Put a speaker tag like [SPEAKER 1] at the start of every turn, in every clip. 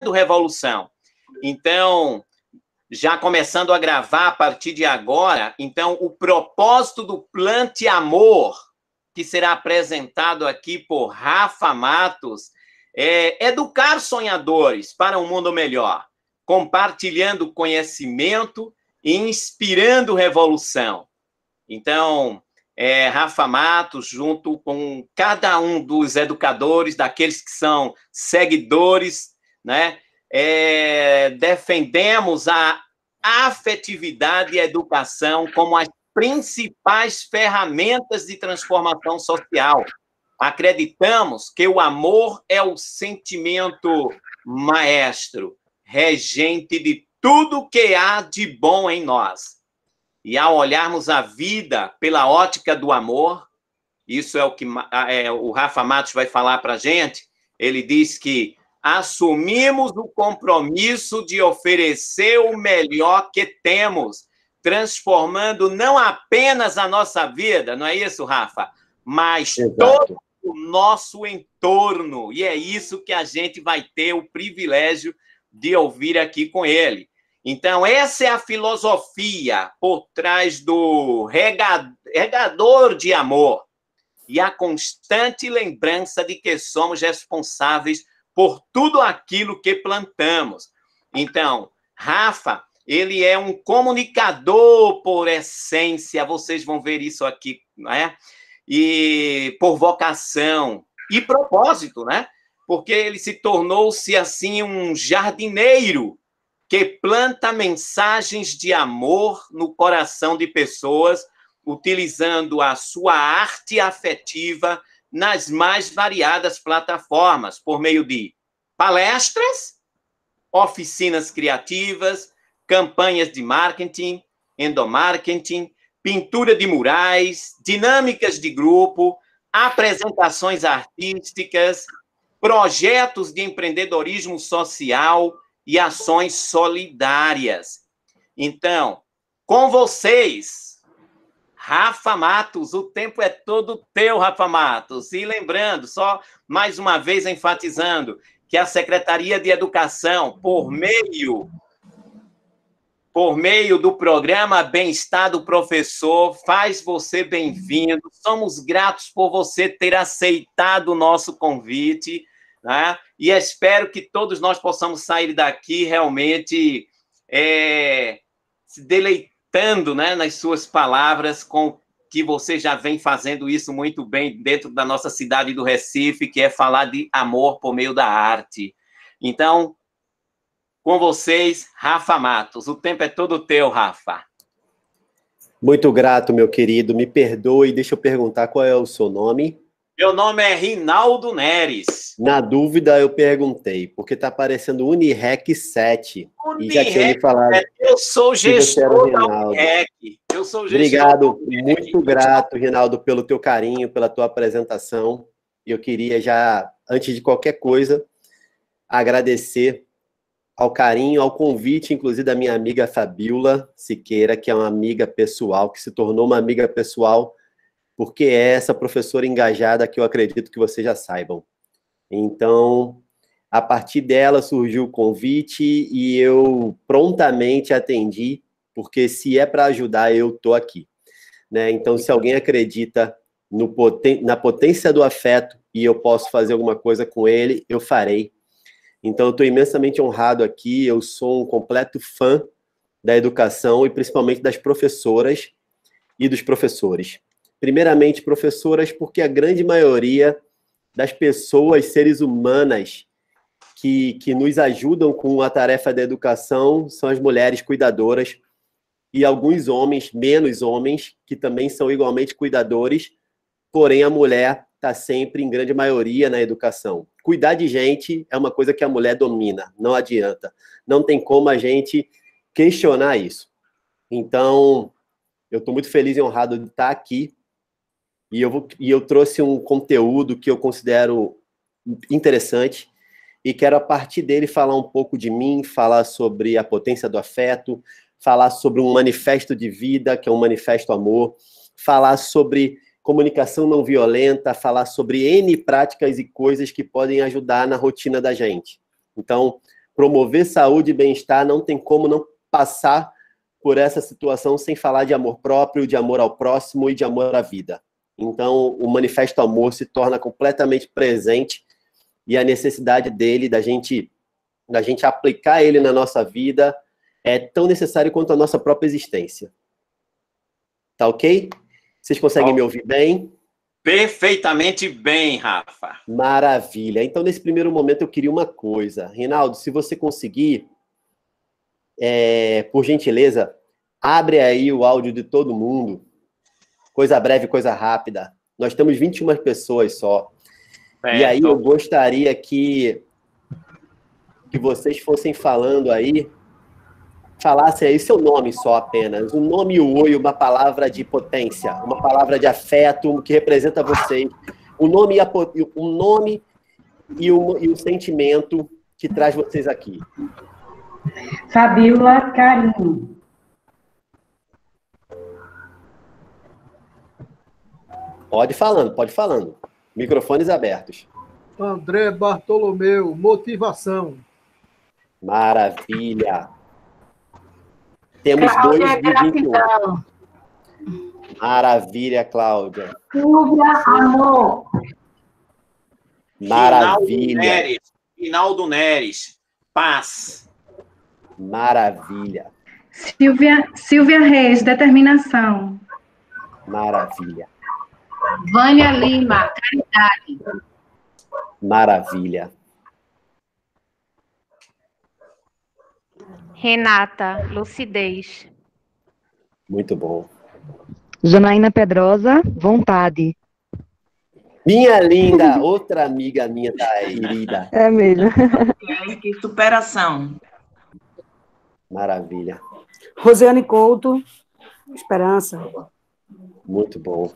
[SPEAKER 1] revolução. Então, já começando a gravar a partir de agora, então, o propósito do Plante Amor, que será apresentado aqui por Rafa Matos, é educar sonhadores para um mundo melhor, compartilhando conhecimento e inspirando revolução. Então, Rafa Matos, junto com cada um dos educadores, daqueles que são seguidores, né, defendemos a afetividade e a educação como as principais ferramentas de transformação social. Acreditamos que o amor é o sentimento maestro, regente de tudo que há de bom em nós. E ao olharmos a vida pela ótica do amor, isso é o que o Rafa Matos vai falar para a gente, ele diz que assumimos o compromisso de oferecer o melhor que temos, transformando não apenas a nossa vida, não é isso, Rafa? Mas Exato. Todo o nosso entorno. E é isso que a gente vai ter o privilégio de ouvir aqui com ele. Então, essa é a filosofia por trás do regador de amor e a constante lembrança de que somos responsáveis por tudo aquilo que plantamos. Então, Rafa, ele é um comunicador por essência, vocês vão ver isso aqui, né? E por vocação e propósito, né? Porque ele se tornou-se, assim, um jardineiro que planta mensagens de amor no coração de pessoas, utilizando a sua arte afetiva nas mais variadas plataformas, por meio de palestras, oficinas criativas, campanhas de marketing, endomarketing, pintura de murais, dinâmicas de grupo, apresentações artísticas, projetos de empreendedorismo social e ações solidárias. Então, com vocês, Rafa Matos, o tempo é todo teu, Rafa Matos. E lembrando, só mais uma vez enfatizando, que a Secretaria de Educação, por meio do programa Bem-Estar do Professor, faz você bem-vindo. Somos gratos por você ter aceitado o nosso convite, né? E espero que todos nós possamos sair daqui realmente se deleitando, né, nas suas palavras, com que você já vem fazendo isso muito bem dentro da nossa cidade do Recife, que é falar de amor por meio da arte. Então, com vocês, Rafa Matos. O tempo é todo teu, Rafa.
[SPEAKER 2] Muito grato, meu querido. Me perdoe, deixa eu perguntar qual é o seu nome.
[SPEAKER 1] Meu nome é Rinaldo Neres.
[SPEAKER 2] Na dúvida, eu perguntei, porque está aparecendo Unirec 7.
[SPEAKER 1] Unirec,
[SPEAKER 2] e já tinha me falado.
[SPEAKER 1] Eu sou gestor da Unirec. Eu sou gestor.
[SPEAKER 2] Obrigado, muito grato, Rinaldo, pelo teu carinho, pela tua apresentação. Eu queria já, antes de qualquer coisa, agradecer ao carinho, ao convite, inclusive, da minha amiga Fabiola Siqueira, que é uma amiga pessoal, que se tornou uma amiga pessoal, porque é essa professora engajada que eu acredito que vocês já saibam. Então, a partir dela surgiu o convite e eu prontamente atendi, porque se é para ajudar, eu estou aqui. Né? Então, se alguém acredita na potência do afeto e eu posso fazer alguma coisa com ele, eu farei. Então, eu estou imensamente honrado aqui, eu sou um completo fã da educação e principalmente das professoras e dos professores. Primeiramente, professoras, porque a grande maioria das pessoas, seres humanas, que nos ajudam com a tarefa da educação são as mulheres cuidadoras e alguns homens, menos homens, que também são igualmente cuidadores, porém a mulher está sempre, em grande maioria, na educação. Cuidar de gente é uma coisa que a mulher domina, não adianta. Não tem como a gente questionar isso. Então, eu estou muito feliz e honrado de estar aqui e eu trouxe um conteúdo que eu considero interessante e quero, a partir dele, falar um pouco de mim, falar sobre a potência do afeto, falar sobre um manifesto de vida, que é um manifesto amor, falar sobre comunicação não violenta, falar sobre N práticas e coisas que podem ajudar na rotina da gente. Então, promover saúde e bem-estar, não tem como não passar por essa situação sem falar de amor próprio, de amor ao próximo e de amor à vida. Então, o Manifesto Amor se torna completamente presente e a necessidade dele, da gente aplicar ele na nossa vida, é tão necessário quanto a nossa própria existência. Tá ok? Vocês conseguem me ouvir bem?
[SPEAKER 1] Perfeitamente bem, Rafa.
[SPEAKER 2] Maravilha. Então, nesse primeiro momento, eu queria uma coisa. Reinaldo, se você conseguir, por gentileza, abre aí o áudio de todo mundo. Coisa breve, coisa rápida. Nós temos 21 pessoas só. Certo. E aí eu gostaria que vocês fossem falando aí, falassem aí seu nome só apenas. Um nome e o oi, uma palavra de potência, uma palavra de afeto que representa vocês. Um nome e o sentimento que traz vocês aqui.
[SPEAKER 3] Fabiola Carinho.
[SPEAKER 2] Pode falando. Microfones abertos.
[SPEAKER 4] André Bartolomeu, motivação.
[SPEAKER 2] Maravilha. Temos
[SPEAKER 3] Cláudia,
[SPEAKER 2] 2 de 21.
[SPEAKER 3] gratidão.
[SPEAKER 2] Maravilha, Cláudia.
[SPEAKER 3] Silvia, amor.
[SPEAKER 2] Maravilha.
[SPEAKER 1] Rinaldo Neres, paz.
[SPEAKER 2] Maravilha.
[SPEAKER 5] Silvia Reis, determinação.
[SPEAKER 2] Maravilha.
[SPEAKER 3] Vânia Lima, caridade.
[SPEAKER 2] Maravilha.
[SPEAKER 6] Renata, lucidez.
[SPEAKER 2] Muito bom.
[SPEAKER 7] Janaína Pedrosa, vontade.
[SPEAKER 2] Minha linda, outra amiga minha tá aí, querida.
[SPEAKER 7] É mesmo.
[SPEAKER 8] Que superação.
[SPEAKER 2] Maravilha.
[SPEAKER 9] Rosiane Couto, esperança.
[SPEAKER 2] Muito bom.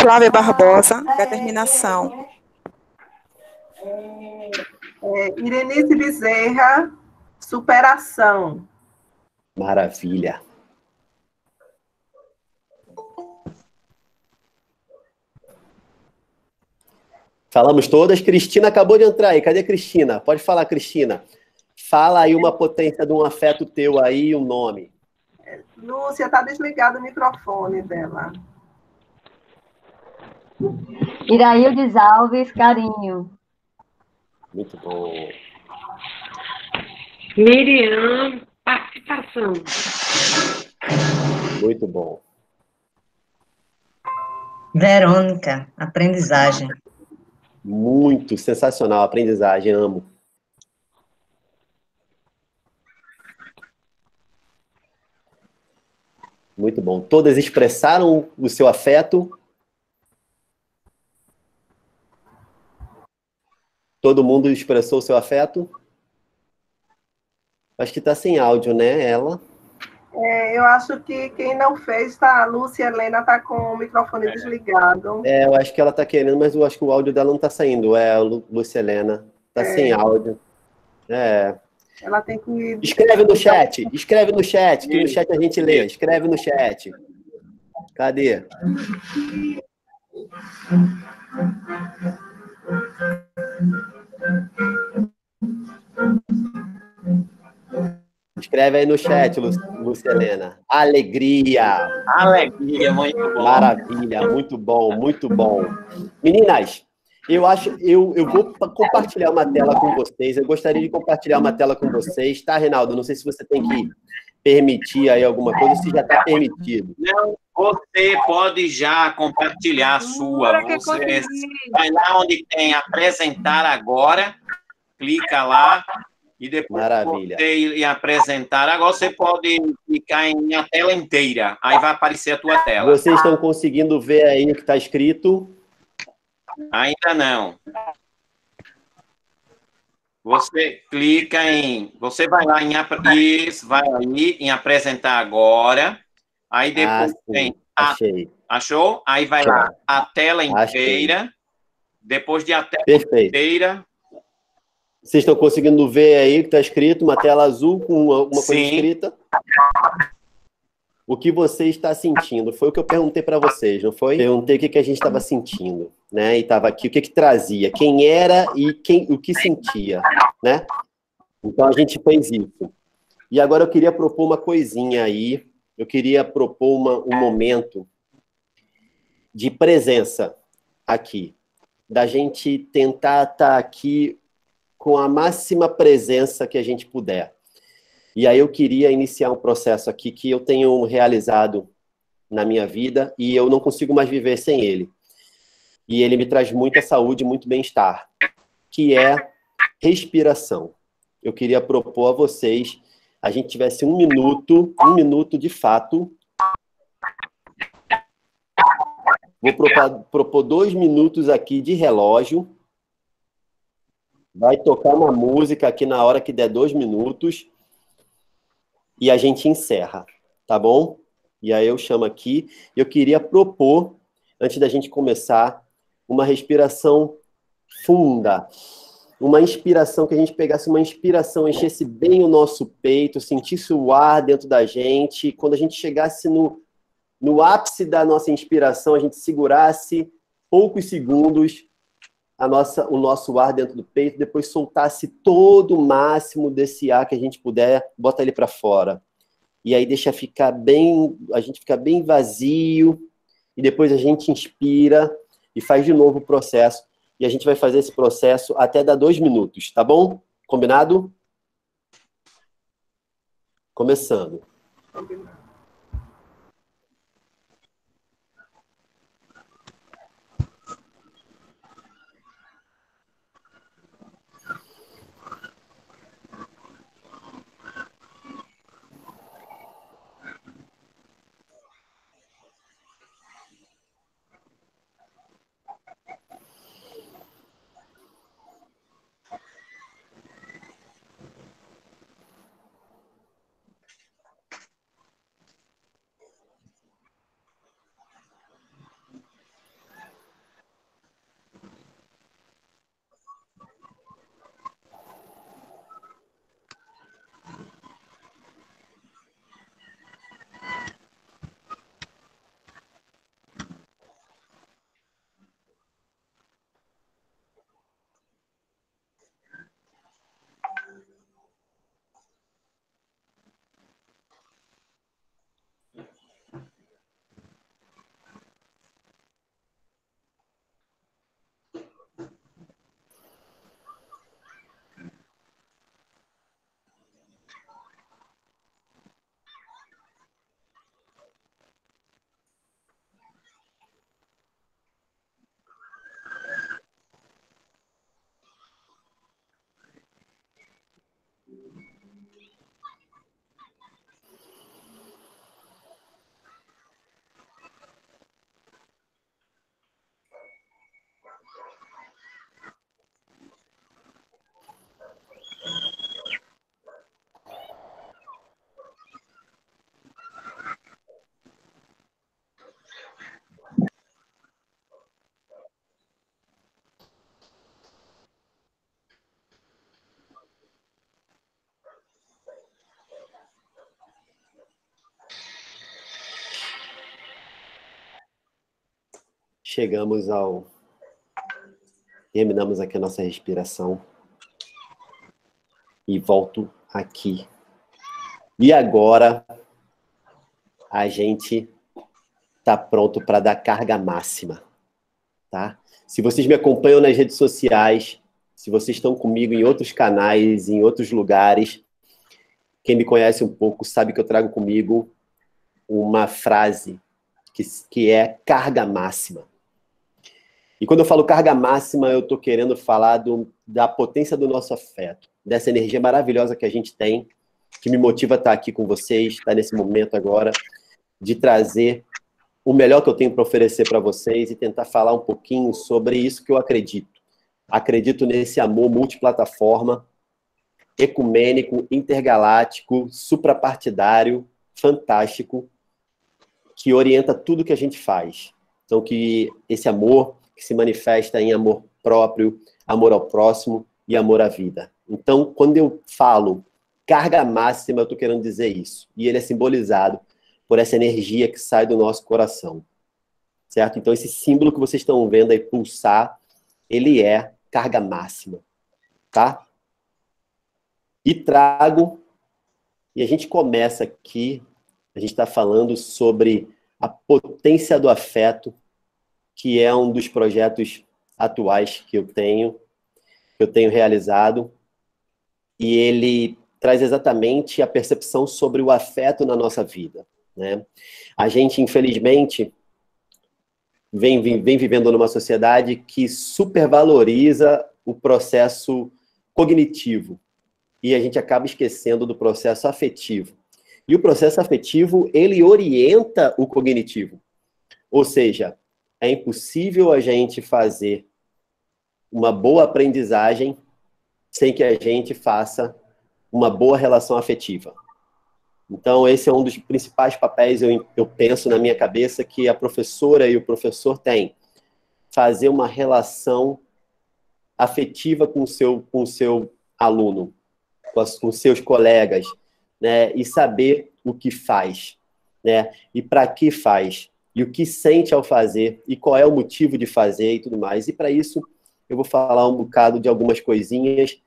[SPEAKER 10] Flávia Barbosa, determinação.
[SPEAKER 11] Irenice Bezerra, superação.
[SPEAKER 2] Maravilha. Falamos todas. Cristina acabou de entrar aí. Cadê a Cristina? Pode falar, Cristina. Fala aí uma potência de um afeto teu aí, um nome.
[SPEAKER 11] Lúcia, tá desligado o microfone dela.
[SPEAKER 12] Iraildes Alves, carinho.
[SPEAKER 2] Muito bom.
[SPEAKER 3] Miriam, participação.
[SPEAKER 2] Muito bom.
[SPEAKER 13] Verônica, aprendizagem.
[SPEAKER 2] Muito sensacional, aprendizagem, amo. Muito bom. Todas expressaram o seu afeto? Todo mundo expressou o seu afeto? Acho que está sem áudio, né, ela?
[SPEAKER 11] Eu acho que quem não fez, a Lúcia Helena está com o microfone desligado.
[SPEAKER 2] Eu acho que ela está querendo, mas eu acho que o áudio dela não está saindo. A Lúcia Helena. Está sem áudio.
[SPEAKER 11] Ela tem que...
[SPEAKER 2] Escreve no chat, que no chat a gente lê. Escreve no chat. Cadê? Escreve aí no chat, Lúcia Helena. Alegria.
[SPEAKER 1] Alegria, muito bom.
[SPEAKER 2] Maravilha, muito bom, muito bom. Meninas, eu vou compartilhar uma tela com vocês. Eu gostaria de compartilhar uma tela com vocês, tá, Reinaldo? Não sei se você tem que permitir aí alguma coisa, se já está permitido.
[SPEAKER 1] Não, você pode já compartilhar a sua. Você vai lá onde tem apresentar agora, clica lá. E depois você apresentar. Agora você pode clicar em a tela inteira. Aí vai aparecer a tua tela.
[SPEAKER 2] Vocês estão conseguindo ver aí o que está escrito?
[SPEAKER 1] Ainda não. Você clica em... Você vai lá em apresentar agora. Aí depois tem... Achou? Aí vai lá a tela inteira. Depois de a tela inteira...
[SPEAKER 2] Vocês estão conseguindo ver aí o que está escrito? Uma tela azul com uma coisa escrita? o que você está sentindo. Foi o que eu perguntei para vocês, não foi? Perguntei o que a gente estava sentindo, né? E estava aqui, o que trazia, quem era e o que sentia, né? Então, a gente fez isso. E agora eu queria propor uma coisinha aí, eu queria propor um momento de presença aqui, da gente tentar estar aqui com a máxima presença que a gente puder. E aí eu queria iniciar um processo aqui que eu tenho realizado na minha vida e eu não consigo mais viver sem ele. E ele me traz muita saúde, muito bem-estar, que é respiração. Eu queria propor a vocês, a gente tivesse um minuto de fato. Vou propor 2 minutos aqui de relógio. Vai tocar uma música aqui na hora que der 2 minutos. E a gente encerra, tá bom? E aí eu chamo aqui. Eu queria propor, antes da gente começar, uma respiração funda. Uma inspiração, que a gente pegasse uma inspiração, enchesse bem o nosso peito, sentisse o ar dentro da gente. Quando a gente chegasse no ápice da nossa inspiração, a gente segurasse poucos segundos o nosso ar dentro do peito, depois soltasse todo o máximo desse ar que a gente puder, bota ele para fora. E aí deixa a gente ficar bem vazio, e depois a gente inspira e faz de novo o processo. E a gente vai fazer esse processo até dar 2 minutos, tá bom? Combinado? Começando. Terminamos aqui a nossa respiração. E volto aqui. E agora, a gente está pronto para dar carga máxima, tá? Se vocês me acompanham nas redes sociais, se vocês estão comigo em outros canais, em outros lugares, quem me conhece um pouco sabe que eu trago comigo uma frase que é carga máxima. E quando eu falo carga máxima, eu estou querendo falar da potência do nosso afeto, dessa energia maravilhosa que a gente tem, que me motiva a estar aqui com vocês, estar nesse momento agora, de trazer o melhor que eu tenho para oferecer para vocês e tentar falar um pouquinho sobre isso que eu acredito. Acredito nesse amor multiplataforma, ecumênico, intergaláctico, suprapartidário, fantástico, que orienta tudo que a gente faz. Então, que esse amor que se manifesta em amor próprio, amor ao próximo e amor à vida. Então, quando eu falo carga máxima, eu estou querendo dizer isso. E ele é simbolizado por essa energia que sai do nosso coração, certo? Então, esse símbolo que vocês estão vendo aí pulsar, ele é carga máxima, tá? E trago, e a gente começa aqui, a gente está falando sobre a potência do afeto, que é um dos projetos atuais que eu tenho realizado, e ele traz exatamente a percepção sobre o afeto na nossa vida, né? A gente, infelizmente, vem vivendo numa sociedade que supervaloriza o processo cognitivo, e a gente acaba esquecendo do processo afetivo. E o processo afetivo, ele orienta o cognitivo. Ou seja, é impossível a gente fazer uma boa aprendizagem sem que a gente faça uma boa relação afetiva. Então, esse é um dos principais papéis, eu penso na minha cabeça, que a professora e o professor têm. Fazer uma relação afetiva com o seu aluno, com seus colegas, né? E saber o que faz, né? E para que faz, e o que sente ao fazer, e qual é o motivo de fazer e tudo mais. E para isso, eu vou falar um bocado de algumas coisinhas,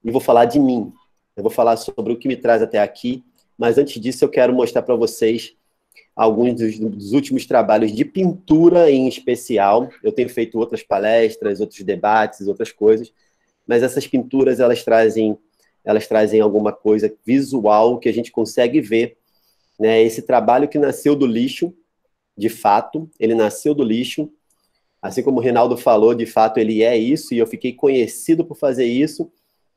[SPEAKER 2] e vou falar de mim. Eu vou falar sobre o que me traz até aqui, mas antes disso eu quero mostrar para vocês alguns dos últimos trabalhos de pintura em especial. Eu tenho feito outras palestras, outros debates, outras coisas, mas essas pinturas, elas trazem alguma coisa visual que a gente consegue ver, né? Esse trabalho que nasceu do lixo, de fato, ele nasceu do lixo, assim como o Rinaldo falou, de fato ele é isso, e eu fiquei conhecido por fazer isso,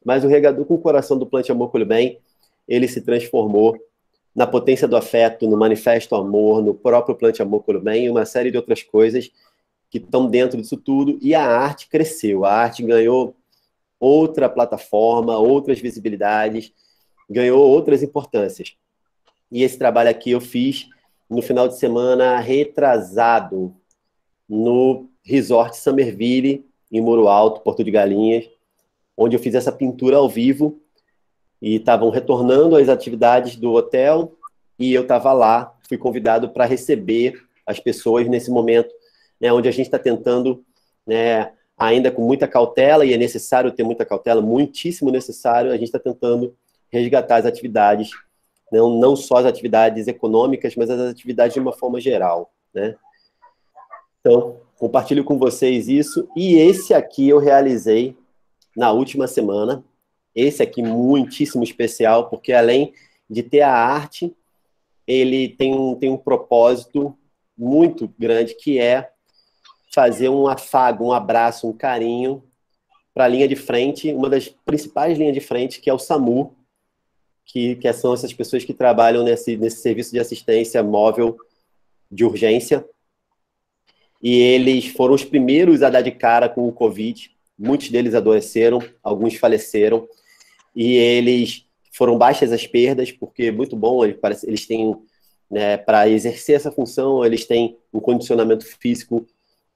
[SPEAKER 2] mas o Regador com o Coração do Plante Amor Colhe Bem, ele se transformou na potência do afeto, no Manifesto Amor, no próprio Plante Amor Colhe Bem, e uma série de outras coisas que estão dentro disso tudo, e a arte cresceu, a arte ganhou outra plataforma, outras visibilidades, ganhou outras importâncias. E esse trabalho aqui eu fiz no final de semana retrasado, no Resort Summerville, em Muro Alto, Porto de Galinhas, onde eu fiz essa pintura ao vivo, e estavam retornando às atividades do hotel, e eu estava lá, fui convidado para receber as pessoas nesse momento, né, onde a gente está tentando, né, ainda com muita cautela, e é necessário ter muita cautela, muitíssimo necessário, a gente está tentando resgatar as atividades, não só as atividades econômicas, mas as atividades de uma forma geral, né? Então, compartilho com vocês isso, e esse aqui eu realizei na última semana, esse aqui muitíssimo especial, porque além de ter a arte, ele tem um propósito muito grande, que é fazer um afago, um abraço, um carinho para a linha de frente, uma das principais linhas de frente, que é o SAMU, que são essas pessoas que trabalham nesse serviço de assistência móvel de urgência. E eles foram os primeiros a dar de cara com o Covid. Muitos deles adoeceram, alguns faleceram, e eles foram baixas as perdas, porque muito bom, eles têm, né, para exercer essa função, eles têm um condicionamento físico,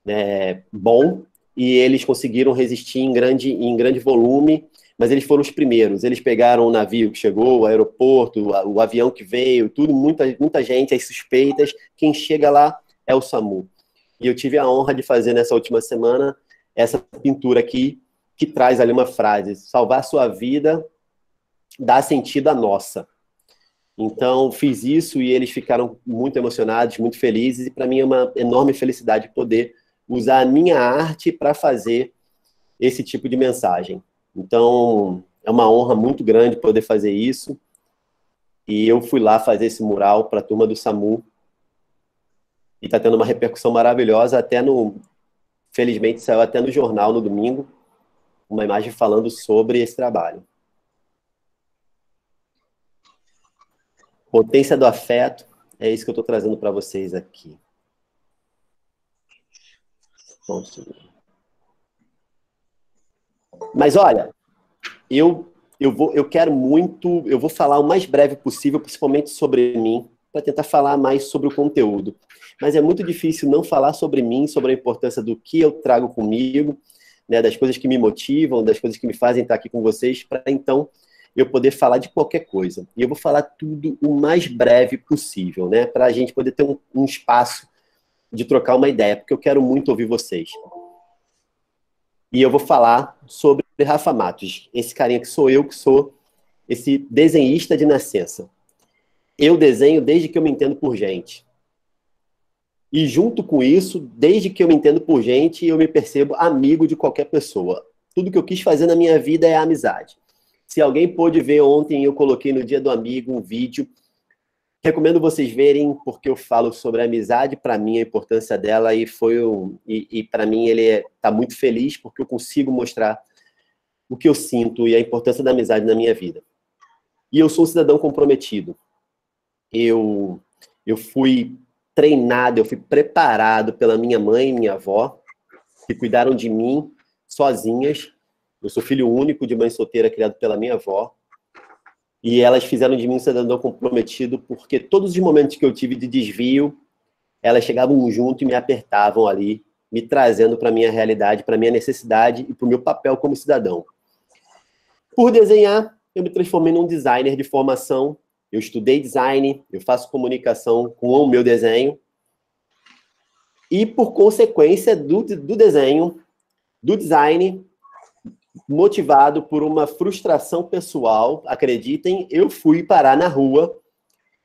[SPEAKER 2] né, bom, e eles conseguiram resistir em grande volume, mas eles foram os primeiros. Eles pegaram o navio que chegou, o aeroporto, o avião que veio, tudo, muita gente, as suspeitas. Quem chega lá é o SAMU. E eu tive a honra de fazer nessa última semana essa pintura aqui, que traz ali uma frase: salvar a sua vida dá sentido à nossa. Então, fiz isso e eles ficaram muito emocionados, muito felizes, e para mim é uma enorme felicidade poder usar a minha arte para fazer esse tipo de mensagem. Então, é uma honra muito grande poder fazer isso, e eu fui lá fazer esse mural para a turma do SAMU, e está tendo uma repercussão maravilhosa, felizmente saiu até no jornal no domingo, uma imagem falando sobre esse trabalho. Potência do afeto, é isso que eu estou trazendo para vocês aqui. Mas olha, eu vou falar o mais breve possível, principalmente sobre mim, para tentar falar mais sobre o conteúdo. Mas é muito difícil não falar sobre mim, sobre a importância do que eu trago comigo, né, das coisas que me motivam, das coisas que me fazem estar aqui com vocês, para então eu poder falar de qualquer coisa. E eu vou falar tudo o mais breve possível, né? Para a gente poder ter um espaço de trocar uma ideia, porque eu quero muito ouvir vocês. E eu vou falar sobre Rafa Matos, esse carinha que sou eu, que sou esse desenhista de nascença. Eu desenho desde que eu me entendo por gente. E junto com isso, desde que eu me entendo por gente, eu me percebo amigo de qualquer pessoa. Tudo que eu quis fazer na minha vida é amizade. Se alguém pôde ver ontem, eu coloquei no Dia do Amigo um vídeo. Recomendo vocês verem, porque eu falo sobre a amizade, para mim, a importância dela, e para mim ele está muito feliz, porque eu consigo mostrar o que eu sinto e a importância da amizade na minha vida. E eu sou um cidadão comprometido. Eu fui treinado, eu fui preparado pela minha mãe e minha avó, que cuidaram de mim sozinhas. Eu sou filho único de mãe solteira, criado pela minha avó. E elas fizeram de mim um cidadão comprometido, porque todos os momentos que eu tive de desvio, elas chegavam junto e me apertavam ali, me trazendo para a minha realidade, para a minha necessidade e para o meu papel como cidadão. Por desenhar, eu me transformei num designer de formação. Eu estudei design, eu faço comunicação com o meu desenho. E por consequência do desenho, do design, motivado por uma frustração pessoal, acreditem, eu fui parar na rua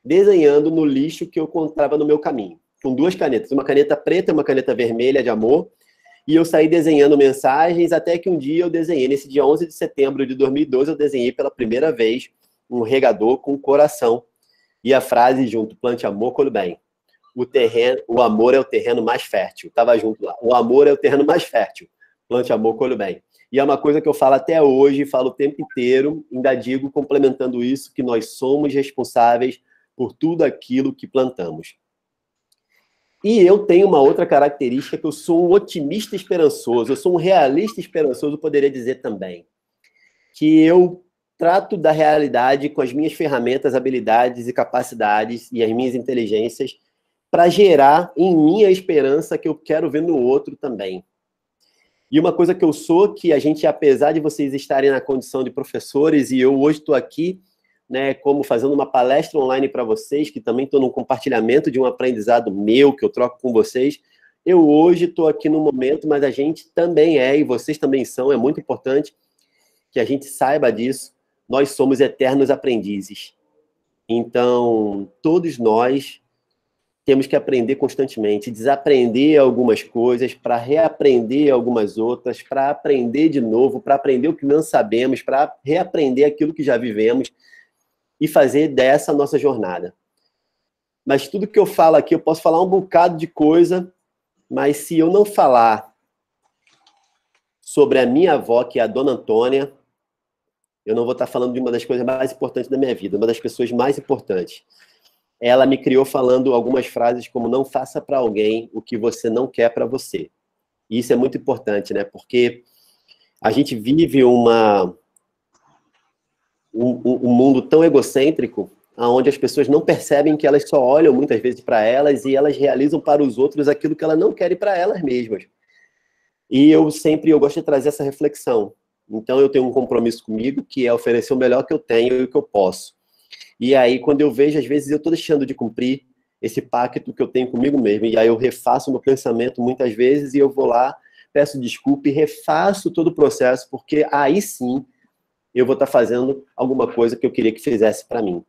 [SPEAKER 2] desenhando no lixo que eu encontrava no meu caminho, com duas canetas, uma caneta preta e uma caneta vermelha de amor, e eu saí desenhando mensagens até que um dia eu desenhei, nesse dia 11 de setembro de 2012, eu desenhei pela primeira vez um regador com coração, e a frase junto, plante amor, colhe bem. O amor é o terreno mais fértil. Estava junto lá. O amor é o terreno mais fértil. Plante amor, colhe bem. E é uma coisa que eu falo até hoje, falo o tempo inteiro, ainda digo, complementando isso, que nós somos responsáveis por tudo aquilo que plantamos. E eu tenho uma outra característica, que eu sou um otimista esperançoso, eu sou um realista esperançoso, poderia dizer também. Que eu trato da realidade com as minhas ferramentas, habilidades e capacidades e as minhas inteligências para gerar em mim a esperança que eu quero ver no outro também. E uma coisa que eu sou, que a gente, apesar de vocês estarem na condição de professores, e eu hoje estou aqui, né, como fazendo uma palestra online para vocês, que também estou num compartilhamento de um aprendizado meu, que eu troco com vocês, eu hoje estou aqui no momento, mas a gente também é, e vocês também são, é muito importante que a gente saiba disso, nós somos eternos aprendizes. Então, todos nós temos que aprender constantemente, desaprender algumas coisas para reaprender algumas outras, para aprender de novo, para aprender o que não sabemos, para reaprender aquilo que já vivemos e fazer dessa a nossa jornada. Mas tudo que eu falo aqui, eu posso falar um bocado de coisa, mas se eu não falar sobre a minha avó, que é a Dona Antônia, eu não vou estar falando de uma das coisas mais importantes da minha vida, uma das pessoas mais importantes. Ela me criou falando algumas frases como não faça para alguém o que você não quer para você. E isso é muito importante, né? Porque a gente vive um mundo tão egocêntrico, onde as pessoas não percebem que elas só olham muitas vezes para elas e elas realizam para os outros aquilo que elas não querem para elas mesmas. E eu gosto de trazer essa reflexão. Então eu tenho um compromisso comigo, que é oferecer o melhor que eu tenho e o que eu posso. E aí, quando eu vejo, às vezes, eu estou deixando de cumprir esse pacto que eu tenho comigo mesmo. E aí eu refaço o meu pensamento muitas vezes e eu vou lá, peço desculpa e refaço todo o processo, porque aí sim eu vou estar fazendo alguma coisa que eu queria que fizesse para mim.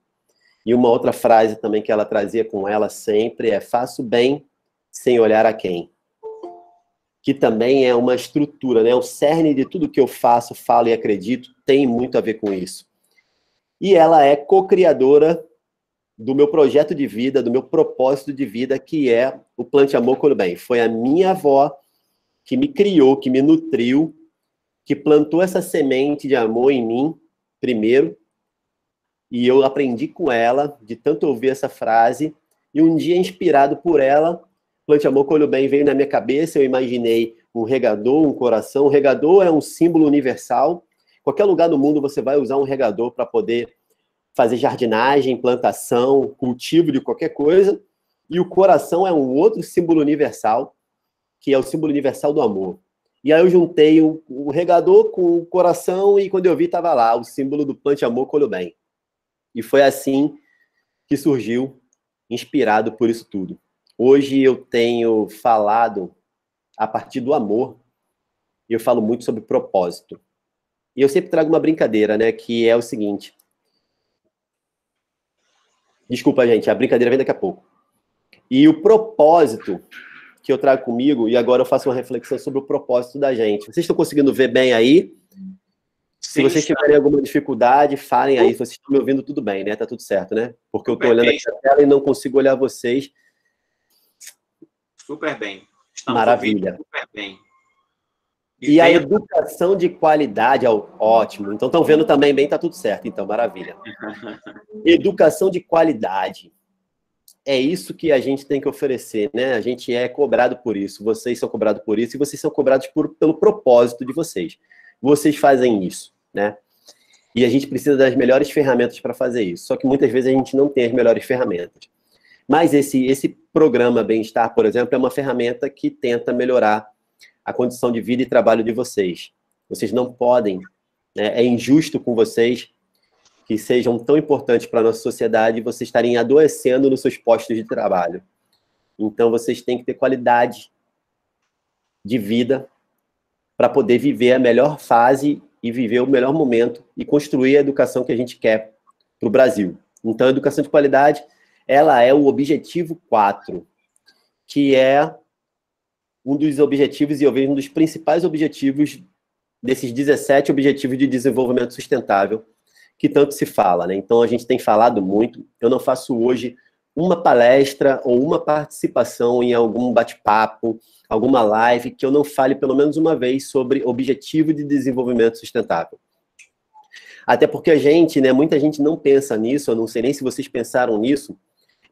[SPEAKER 2] E uma outra frase também que ela trazia com ela sempre é: faço bem sem olhar a quem. Que também é uma estrutura, né? O cerne de tudo que eu faço, falo e acredito tem muito a ver com isso. E ela é co-criadora do meu projeto de vida, do meu propósito de vida, que é o Plante Amor, Colhe Bem. Foi a minha avó que me criou, que me nutriu, que plantou essa semente de amor em mim, primeiro, e eu aprendi com ela, de tanto ouvir essa frase, e um dia, inspirado por ela, Plante Amor, Colhe Bem veio na minha cabeça, eu imaginei um regador, um coração. O regador é um símbolo universal. Qualquer lugar do mundo você vai usar um regador para poder fazer jardinagem, plantação, cultivo de qualquer coisa. E o coração é um outro símbolo universal, que é o símbolo universal do amor. E aí eu juntei o regador com o coração e quando eu vi, estava lá, o símbolo do Plante Amor, Colho Bem. E foi assim que surgiu, inspirado por isso tudo. Hoje eu tenho falado a partir do amor, e eu falo muito sobre propósito. E eu sempre trago uma brincadeira, né, que é o seguinte. Desculpa, gente, a brincadeira vem daqui a pouco. E o propósito que eu trago comigo, e agora eu faço uma reflexão sobre o propósito da gente. Vocês estão conseguindo ver bem aí? Se vocês tiverem alguma dificuldade, falem aí. Se vocês estão me ouvindo, tudo bem, né? Tá tudo certo, né? Porque eu estou olhando aqui a tela e não consigo olhar vocês.
[SPEAKER 1] Super bem. Estamos
[SPEAKER 2] Maravilha.
[SPEAKER 1] Super bem.
[SPEAKER 2] E a educação de qualidade, ótimo. Então, estão vendo também bem, tá tudo certo. Então, maravilha. Educação de qualidade. É isso que a gente tem que oferecer, né? A gente é cobrado por isso. Vocês são cobrados por isso e vocês são cobrados pelo propósito de vocês. Vocês fazem isso, né? E a gente precisa das melhores ferramentas para fazer isso. Só que muitas vezes a gente não tem as melhores ferramentas. Mas esse programa Bem-Estar, por exemplo, é uma ferramenta que tenta melhorar a condição de vida e trabalho de vocês. Vocês não podem, né? É injusto com vocês que sejam tão importantes para a nossa sociedade, vocês estarem adoecendo nos seus postos de trabalho. Então, vocês têm que ter qualidade de vida para poder viver a melhor fase e viver o melhor momento e construir a educação que a gente quer para o Brasil. Então, a educação de qualidade, ela é o objetivo 4, que é um dos objetivos, e eu vejo um dos principais objetivos desses 17 Objetivos de Desenvolvimento Sustentável, que tanto se fala, né? Então, a gente tem falado muito. Eu não faço hoje uma palestra ou uma participação em algum bate-papo, alguma live, que eu não fale pelo menos uma vez sobre Objetivo de Desenvolvimento Sustentável. Até porque a gente, né, muita gente não pensa nisso, eu não sei nem se vocês pensaram nisso,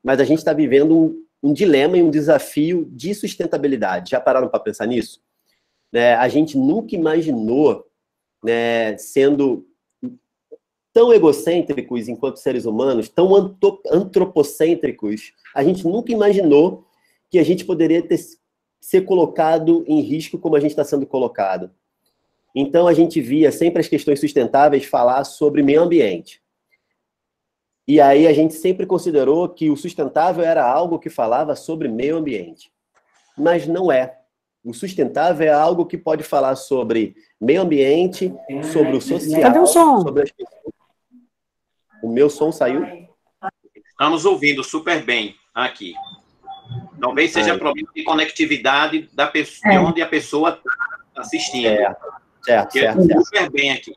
[SPEAKER 2] mas a gente está vivendo um dilema e um desafio de sustentabilidade. Já pararam para pensar nisso? A gente nunca imaginou, né, sendo tão egocêntricos enquanto seres humanos, tão antropocêntricos, a gente nunca imaginou que a gente poderia ser colocado em risco como a gente está sendo colocado. Então, a gente via sempre as questões sustentáveis falar sobre meio ambiente. E aí, a gente sempre considerou que o sustentável era algo que falava sobre meio ambiente. Mas não é. O sustentável é algo que pode falar sobre meio ambiente, sobre o social,
[SPEAKER 9] Cadê o som?
[SPEAKER 2] sobre as pessoas. O meu som saiu?
[SPEAKER 1] Estamos ouvindo super bem aqui. Talvez seja problema de conectividade da pessoa, de onde a pessoa está assistindo.
[SPEAKER 2] Certo.
[SPEAKER 1] Super bem aqui.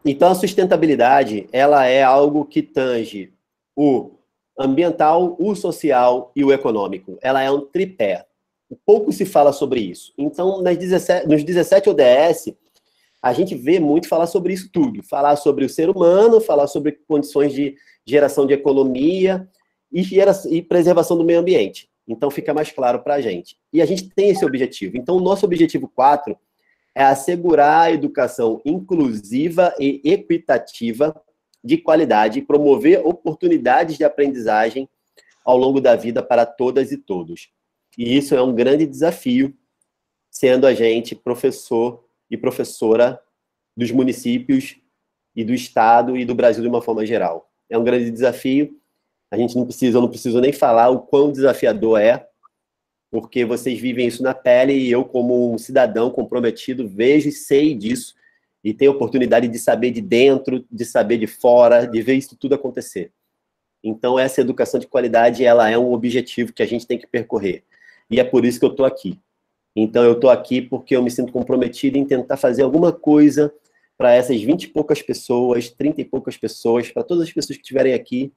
[SPEAKER 2] Então, a sustentabilidade, ela é algo que tange o ambiental, o social e o econômico. Ela é um tripé. Pouco se fala sobre isso. Então, nos 17 ODS, a gente vê muito falar sobre isso tudo. Falar sobre o ser humano, falar sobre condições de geração de economia e preservação do meio ambiente. Então, fica mais claro para a gente. E a gente tem esse objetivo. Então, o nosso objetivo 4 é assegurar a educação inclusiva e equitativa de qualidade e promover oportunidades de aprendizagem ao longo da vida para todas e todos. E isso é um grande desafio, sendo a gente professor e professora dos municípios e do Estado e do Brasil de uma forma geral. É um grande desafio. A gente eu não preciso nem falar o quão desafiador é, porque vocês vivem isso na pele e eu, como um cidadão comprometido, vejo e sei disso e tenho a oportunidade de saber de dentro, de saber de fora, de ver isso tudo acontecer. Então, essa educação de qualidade, ela é um objetivo que a gente tem que percorrer. E é por isso que eu estou aqui. Então, eu estou aqui porque eu me sinto comprometido em tentar fazer alguma coisa para essas 20 e poucas pessoas, 30 e poucas pessoas, para todas as pessoas que estiverem aqui,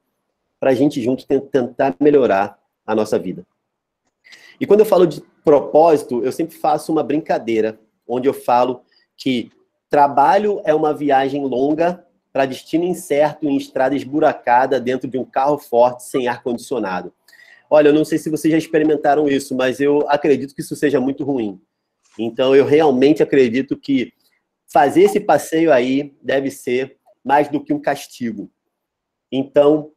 [SPEAKER 2] para a gente junto tentar melhorar a nossa vida. E quando eu falo de propósito, eu sempre faço uma brincadeira, onde eu falo que trabalho é uma viagem longa para destino incerto em estrada esburacada dentro de um carro forte sem ar-condicionado. Olha, eu não sei se vocês já experimentaram isso, mas eu acredito que isso seja muito ruim. Então, eu realmente acredito que fazer esse passeio aí deve ser mais do que um castigo. Então,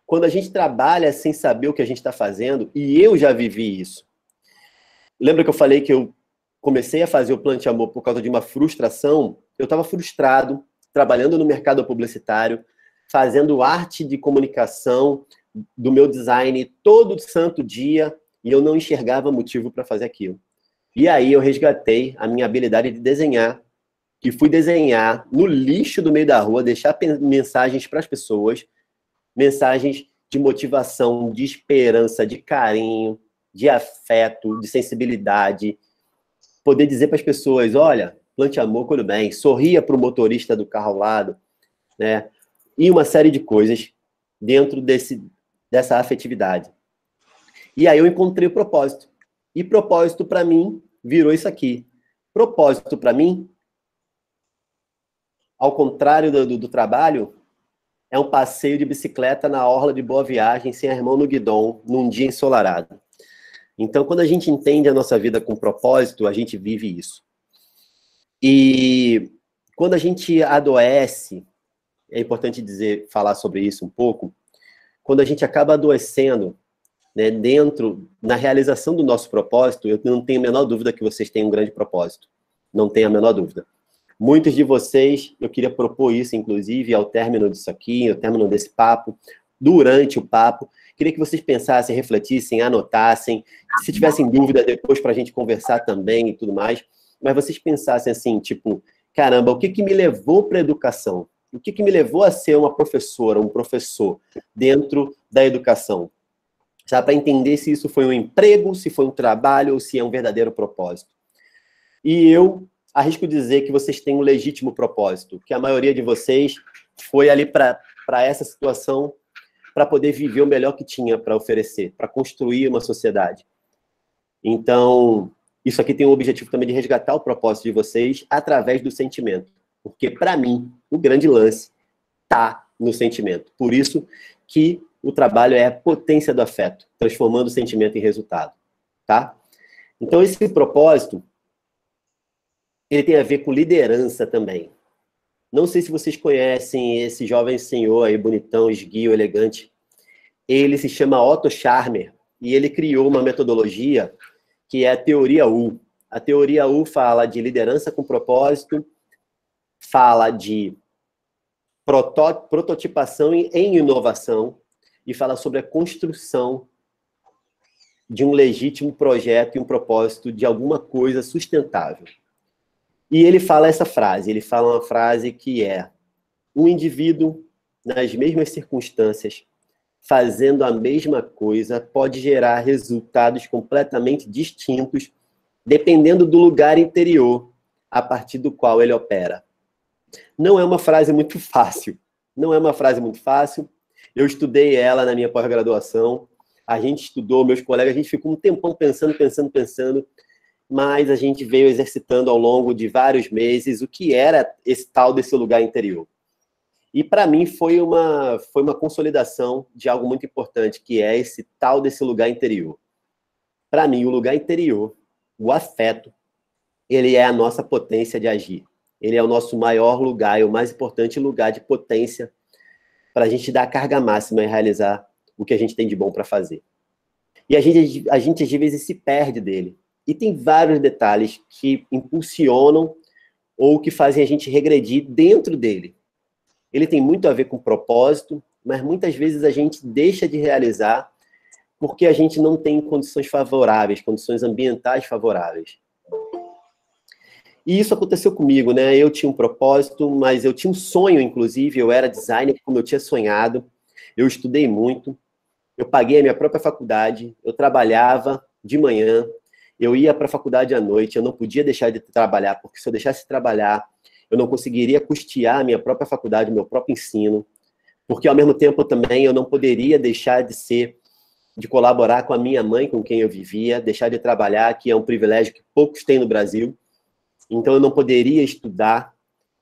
[SPEAKER 2] quando a gente trabalha sem saber o que a gente está fazendo, e eu já vivi isso. Lembra que eu falei que eu comecei a fazer o Plante Amor por causa de uma frustração, eu estava frustrado, trabalhando no mercado publicitário, fazendo arte de comunicação do meu design todo santo dia, e eu não enxergava motivo para fazer aquilo. E aí eu resgatei a minha habilidade de desenhar, que fui desenhar no lixo do meio da rua, deixar mensagens para as pessoas, mensagens de motivação, de esperança, de carinho, de afeto, de sensibilidade, poder dizer para as pessoas, olha, plante amor, tudo bem, sorria para o motorista do carro ao lado, né? E uma série de coisas dentro dessa afetividade. E aí eu encontrei o propósito. E propósito, para mim, virou isso aqui. Propósito, para mim, ao contrário do trabalho, é um passeio de bicicleta na orla de Boa Viagem, sem a mão no guidão, num dia ensolarado. Então, quando a gente entende a nossa vida com propósito, a gente vive isso. E quando a gente adoece, é importante falar sobre isso um pouco, quando a gente acaba adoecendo, né, na realização do nosso propósito, eu não tenho a menor dúvida que vocês têm um grande propósito. Não tenho a menor dúvida. Muitos de vocês, eu queria propor isso, inclusive, ao término disso aqui, ao término desse papo, durante o papo, queria que vocês pensassem, refletissem, anotassem, se tivessem dúvida depois para a gente conversar também e tudo mais, mas vocês pensassem assim, tipo, caramba, o que me levou para a educação? O que me levou a ser uma professora, um professor dentro da educação? Já para entender se isso foi um emprego, se foi um trabalho ou se é um verdadeiro propósito. E eu arrisco dizer que vocês têm um legítimo propósito, que a maioria de vocês foi ali para essa situação para poder viver o melhor que tinha para oferecer, para construir uma sociedade. Então, isso aqui tem o objetivo também de resgatar o propósito de vocês através do sentimento. Porque, para mim, o grande lance está no sentimento. Por isso que o trabalho é a potência do afeto, transformando o sentimento em resultado. Tá? Então, esse propósito, ele tem a ver com liderança também. Não sei se vocês conhecem esse jovem senhor aí, bonitão, esguio, elegante. Ele se chama Otto Scharmer, e ele criou uma metodologia que é a Teoria U. A Teoria U fala de liderança com propósito, fala de prototipação em inovação e fala sobre a construção de um legítimo projeto e um propósito de alguma coisa sustentável. E ele fala essa frase, ele fala uma frase que é: um indivíduo, nas mesmas circunstâncias, fazendo a mesma coisa, pode gerar resultados completamente distintos, dependendo do lugar interior a partir do qual ele opera. Não é uma frase muito fácil. Não é uma frase muito fácil. Eu estudei ela na minha pós-graduação. A gente estudou, meus colegas, a gente ficou um tempão pensando, mas a gente veio exercitando ao longo de vários meses o que era esse tal desse lugar interior. E para mim foi uma consolidação de algo muito importante, que é esse tal desse lugar interior. Para mim, o lugar interior, o afeto, ele é a nossa potência de agir. Ele é o nosso maior lugar, é o mais importante lugar de potência para a gente dar a carga máxima e realizar o que a gente tem de bom para fazer. E a gente às vezes se perde dele. E tem vários detalhes que impulsionam ou que fazem a gente regredir dentro dele. Ele tem muito a ver com propósito, mas muitas vezes a gente deixa de realizar porque a gente não tem condições favoráveis, condições ambientais favoráveis. E isso aconteceu comigo, né? Eu tinha um propósito, mas eu tinha um sonho, inclusive, eu era designer como eu tinha sonhado, eu estudei muito, eu paguei a minha própria faculdade, eu trabalhava de manhã, eu ia para a faculdade à noite, eu não podia deixar de trabalhar, porque se eu deixasse de trabalhar, eu não conseguiria custear a minha própria faculdade, o meu próprio ensino, porque ao mesmo tempo também eu não poderia deixar de colaborar com a minha mãe, com quem eu vivia, deixar de trabalhar, que é um privilégio que poucos têm no Brasil. Então eu não poderia estudar,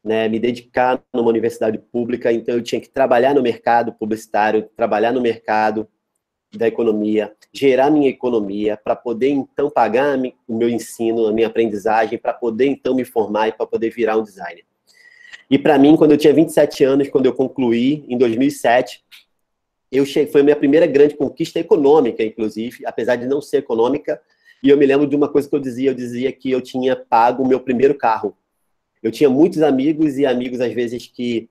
[SPEAKER 2] né, me dedicar numa universidade pública, então eu tinha que trabalhar no mercado publicitário, trabalhar no mercado da economia, gerar minha economia, para poder então pagar o meu ensino, a minha aprendizagem, para poder então me formar e para poder virar um designer. E para mim, quando eu tinha 27 anos, quando eu concluí, em 2007, foi a minha primeira grande conquista econômica, inclusive, apesar de não ser econômica, E eu me lembro de uma coisa que eu dizia que eu tinha pago o meu primeiro carro. Eu tinha muitos amigos e amigos, às vezes, que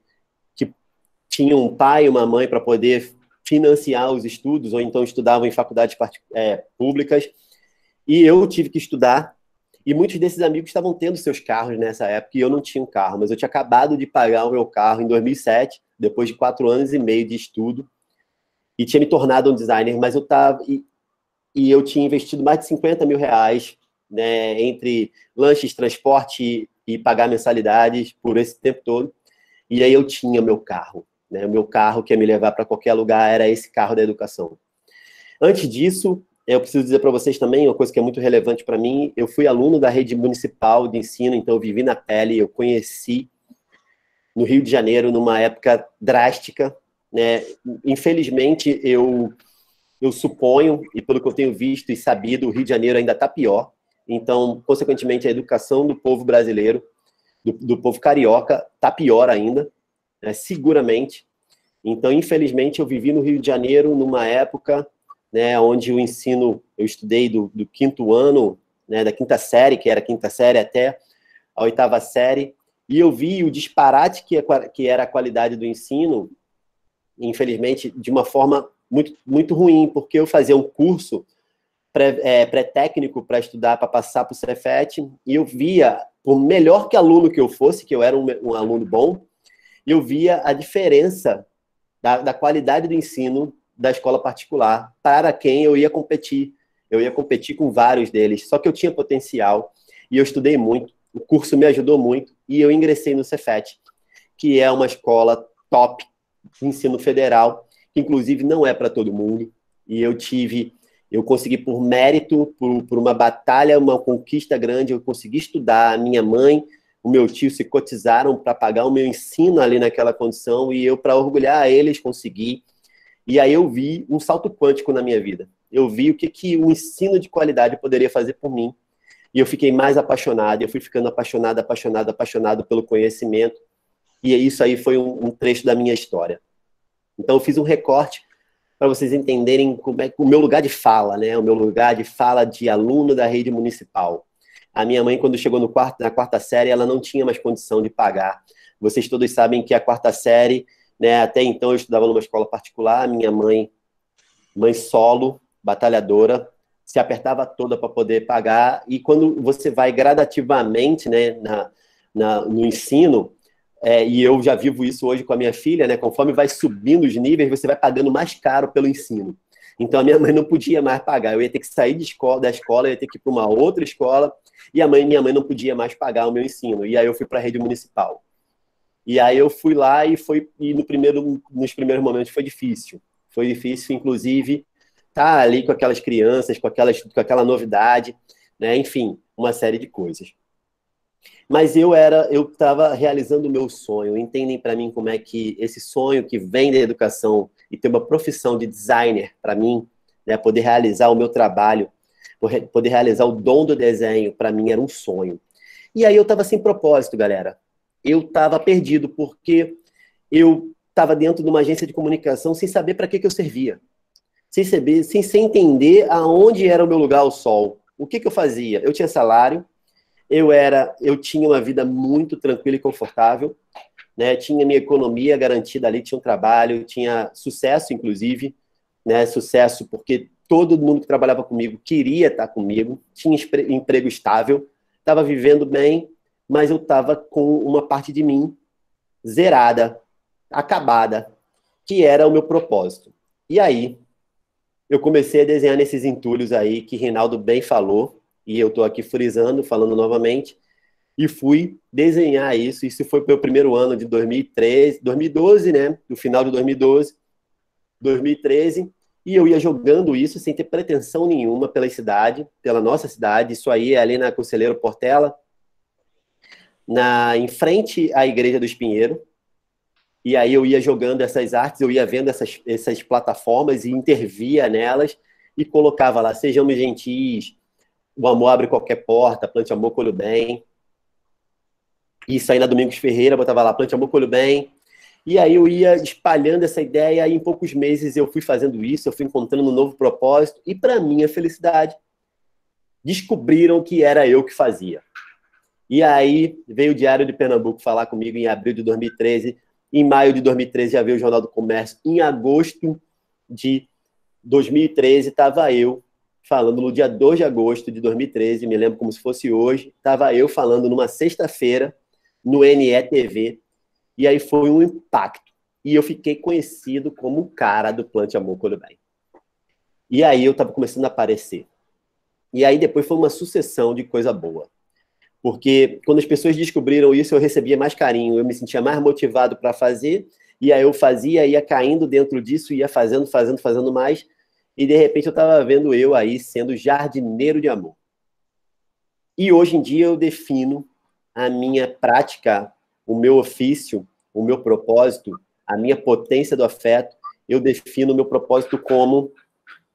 [SPEAKER 2] tinham um pai e uma mãe para poder financiar os estudos, ou então estudavam em faculdades públicas, e eu tive que estudar, e muitos desses amigos estavam tendo seus carros nessa época, e eu não tinha um carro, mas eu tinha acabado de pagar o meu carro em 2007, depois de 4 anos e meio de estudo, e tinha me tornado um designer, mas eu estava... E eu tinha investido mais de 50 mil reais, né, entre lanches, transporte e pagar mensalidades por esse tempo todo, e aí eu tinha meu carro. Né, o meu carro que ia me levar para qualquer lugar era esse carro da educação. Antes disso, eu preciso dizer para vocês também uma coisa que é muito relevante para mim. Eu fui aluno da rede municipal de ensino, então eu vivi na pele, eu conheci no Rio de Janeiro numa época drástica. Né? Infelizmente, eu suponho, e pelo que eu tenho visto e sabido, o Rio de Janeiro ainda está pior. Então, consequentemente, a educação do povo brasileiro, do povo carioca, está pior ainda. Seguramente. Então, infelizmente, eu vivi no Rio de Janeiro numa época, né, onde o ensino, eu estudei do 5º ano, né, da 5ª série, que era a 5ª série, até a 8ª série, e eu vi o disparate que era a qualidade do ensino, infelizmente, de uma forma muito, muito ruim, porque eu fazia um curso pré-técnico para estudar, para passar para o Cefet, e eu via, por melhor que aluno que eu fosse, que eu era um aluno bom, eu via a diferença da qualidade do ensino da escola particular para quem eu ia competir. Eu ia competir com vários deles, só que eu tinha potencial e eu estudei muito, o curso me ajudou muito e eu ingressei no Cefet, que é uma escola top de ensino federal, que inclusive não é para todo mundo, e eu consegui por mérito, por uma batalha, uma conquista grande, eu consegui estudar. A minha mãe, o meu tio se cotizaram para pagar o meu ensino ali naquela condição, e eu, para orgulhar eles, consegui. E aí eu vi um salto quântico na minha vida. Eu vi o que o ensino de qualidade poderia fazer por mim. E eu fiquei mais apaixonado, eu fui ficando apaixonado pelo conhecimento. E isso aí foi um trecho da minha história. Então eu fiz um recorte para vocês entenderem como é o meu lugar de fala, né? O meu lugar de fala de aluno da rede municipal. A minha mãe, quando chegou na 4ª série, ela não tinha mais condição de pagar. Vocês todos sabem que a 4ª série, né, até então eu estudava numa escola particular, a minha mãe solo, batalhadora, se apertava toda para poder pagar, e quando você vai gradativamente, né, no ensino, e eu já vivo isso hoje com a minha filha, né, conforme vai subindo os níveis, você vai pagando mais caro pelo ensino. Então a minha mãe não podia mais pagar, eu ia ter que sair da escola, eu ia ter que ir para uma outra escola, e minha mãe não podia mais pagar o meu ensino. E aí eu fui para a rede municipal. E aí eu fui lá e nos primeiros momentos foi difícil. Foi difícil, inclusive, estar ali com aquelas crianças, com aquela novidade, né? Enfim, uma série de coisas. Mas eu estava realizando o meu sonho. Entendem para mim como é que esse sonho que vem da educação e ter uma profissão de designer, para mim, né, poder realizar o meu trabalho, poder realizar o dom do desenho, para mim era um sonho. E aí eu estava sem propósito, galera. Eu estava perdido, porque eu estava dentro de uma agência de comunicação sem saber para que eu servia. Sem entender aonde era o meu lugar ao sol. O que eu fazia? Eu tinha salário, eu tinha uma vida muito tranquila e confortável, né? Tinha minha economia garantida ali, tinha um trabalho, tinha sucesso, inclusive, né? Sucesso porque todo mundo que trabalhava comigo queria estar comigo, tinha emprego estável, estava vivendo bem, mas eu estava com uma parte de mim zerada, acabada, que era o meu propósito. E aí, eu comecei a desenhar nesses entulhos aí que Rinaldo bem falou, e eu estou aqui frisando, falando novamente, e fui desenhar isso. Isso foi meu primeiro ano de 2012, né? No final de 2013, e eu ia jogando isso sem ter pretensão nenhuma pela nossa cidade. Isso aí é ali na Conselheiro Portela, em frente à Igreja do Espinheiro. E aí eu ia jogando essas artes, eu ia vendo essas plataformas e intervia nelas e colocava lá: sejamos gentis, o amor abre qualquer porta, plante amor, colhe o bem. Isso aí na Domingos Ferreira, botava lá: plante amor, colhe o bem. E aí eu ia espalhando essa ideia, e em poucos meses eu fui fazendo isso, eu fui encontrando um novo propósito, e para minha felicidade, descobriram que era eu que fazia. E aí veio o Diário de Pernambuco falar comigo em abril de 2013, em maio de 2013 já veio o Jornal do Comércio, em agosto de 2013 estava eu falando, no dia 2 de agosto de 2013, me lembro como se fosse hoje, estava eu falando numa sexta-feira no NETV, e aí foi um impacto. E eu fiquei conhecido como o cara do Plante Amor Colhe Bem. E aí eu estava começando a aparecer. E aí depois foi uma sucessão de coisa boa. Porque quando as pessoas descobriram isso, eu recebia mais carinho, eu me sentia mais motivado para fazer, e aí eu fazia, ia caindo dentro disso, ia fazendo mais, e de repente eu estava vendo eu aí sendo jardineiro de amor. E hoje em dia eu defino a minha prática, o meu ofício, o meu propósito, a minha potência do afeto, eu defino o meu propósito como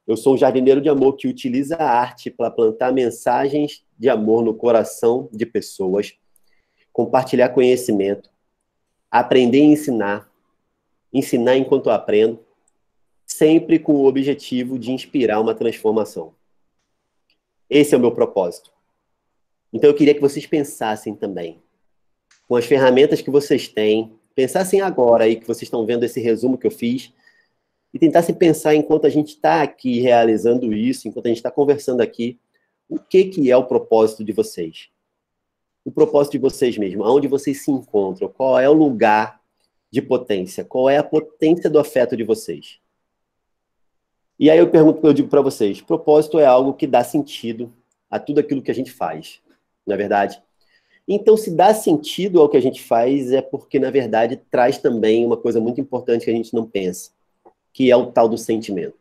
[SPEAKER 2] eu sou um jardineiro de amor que utiliza a arte para plantar mensagens de amor no coração de pessoas, compartilhar conhecimento, aprender e ensinar enquanto eu aprendo, sempre com o objetivo de inspirar uma transformação. Esse é o meu propósito. Então eu queria que vocês pensassem também, com as ferramentas que vocês têm, pensassem agora aí que vocês estão vendo esse resumo que eu fiz, e tentassem pensar enquanto a gente está aqui realizando isso, enquanto a gente está conversando aqui, o que é o propósito de vocês? O propósito de vocês mesmos, aonde vocês se encontram, qual é o lugar de potência, qual é a potência do afeto de vocês? E aí eu digo para vocês, propósito é algo que dá sentido a tudo aquilo que a gente faz, não é verdade? Então, se dá sentido ao que a gente faz, é porque, na verdade, traz também uma coisa muito importante que a gente não pensa, que é o tal do sentimento,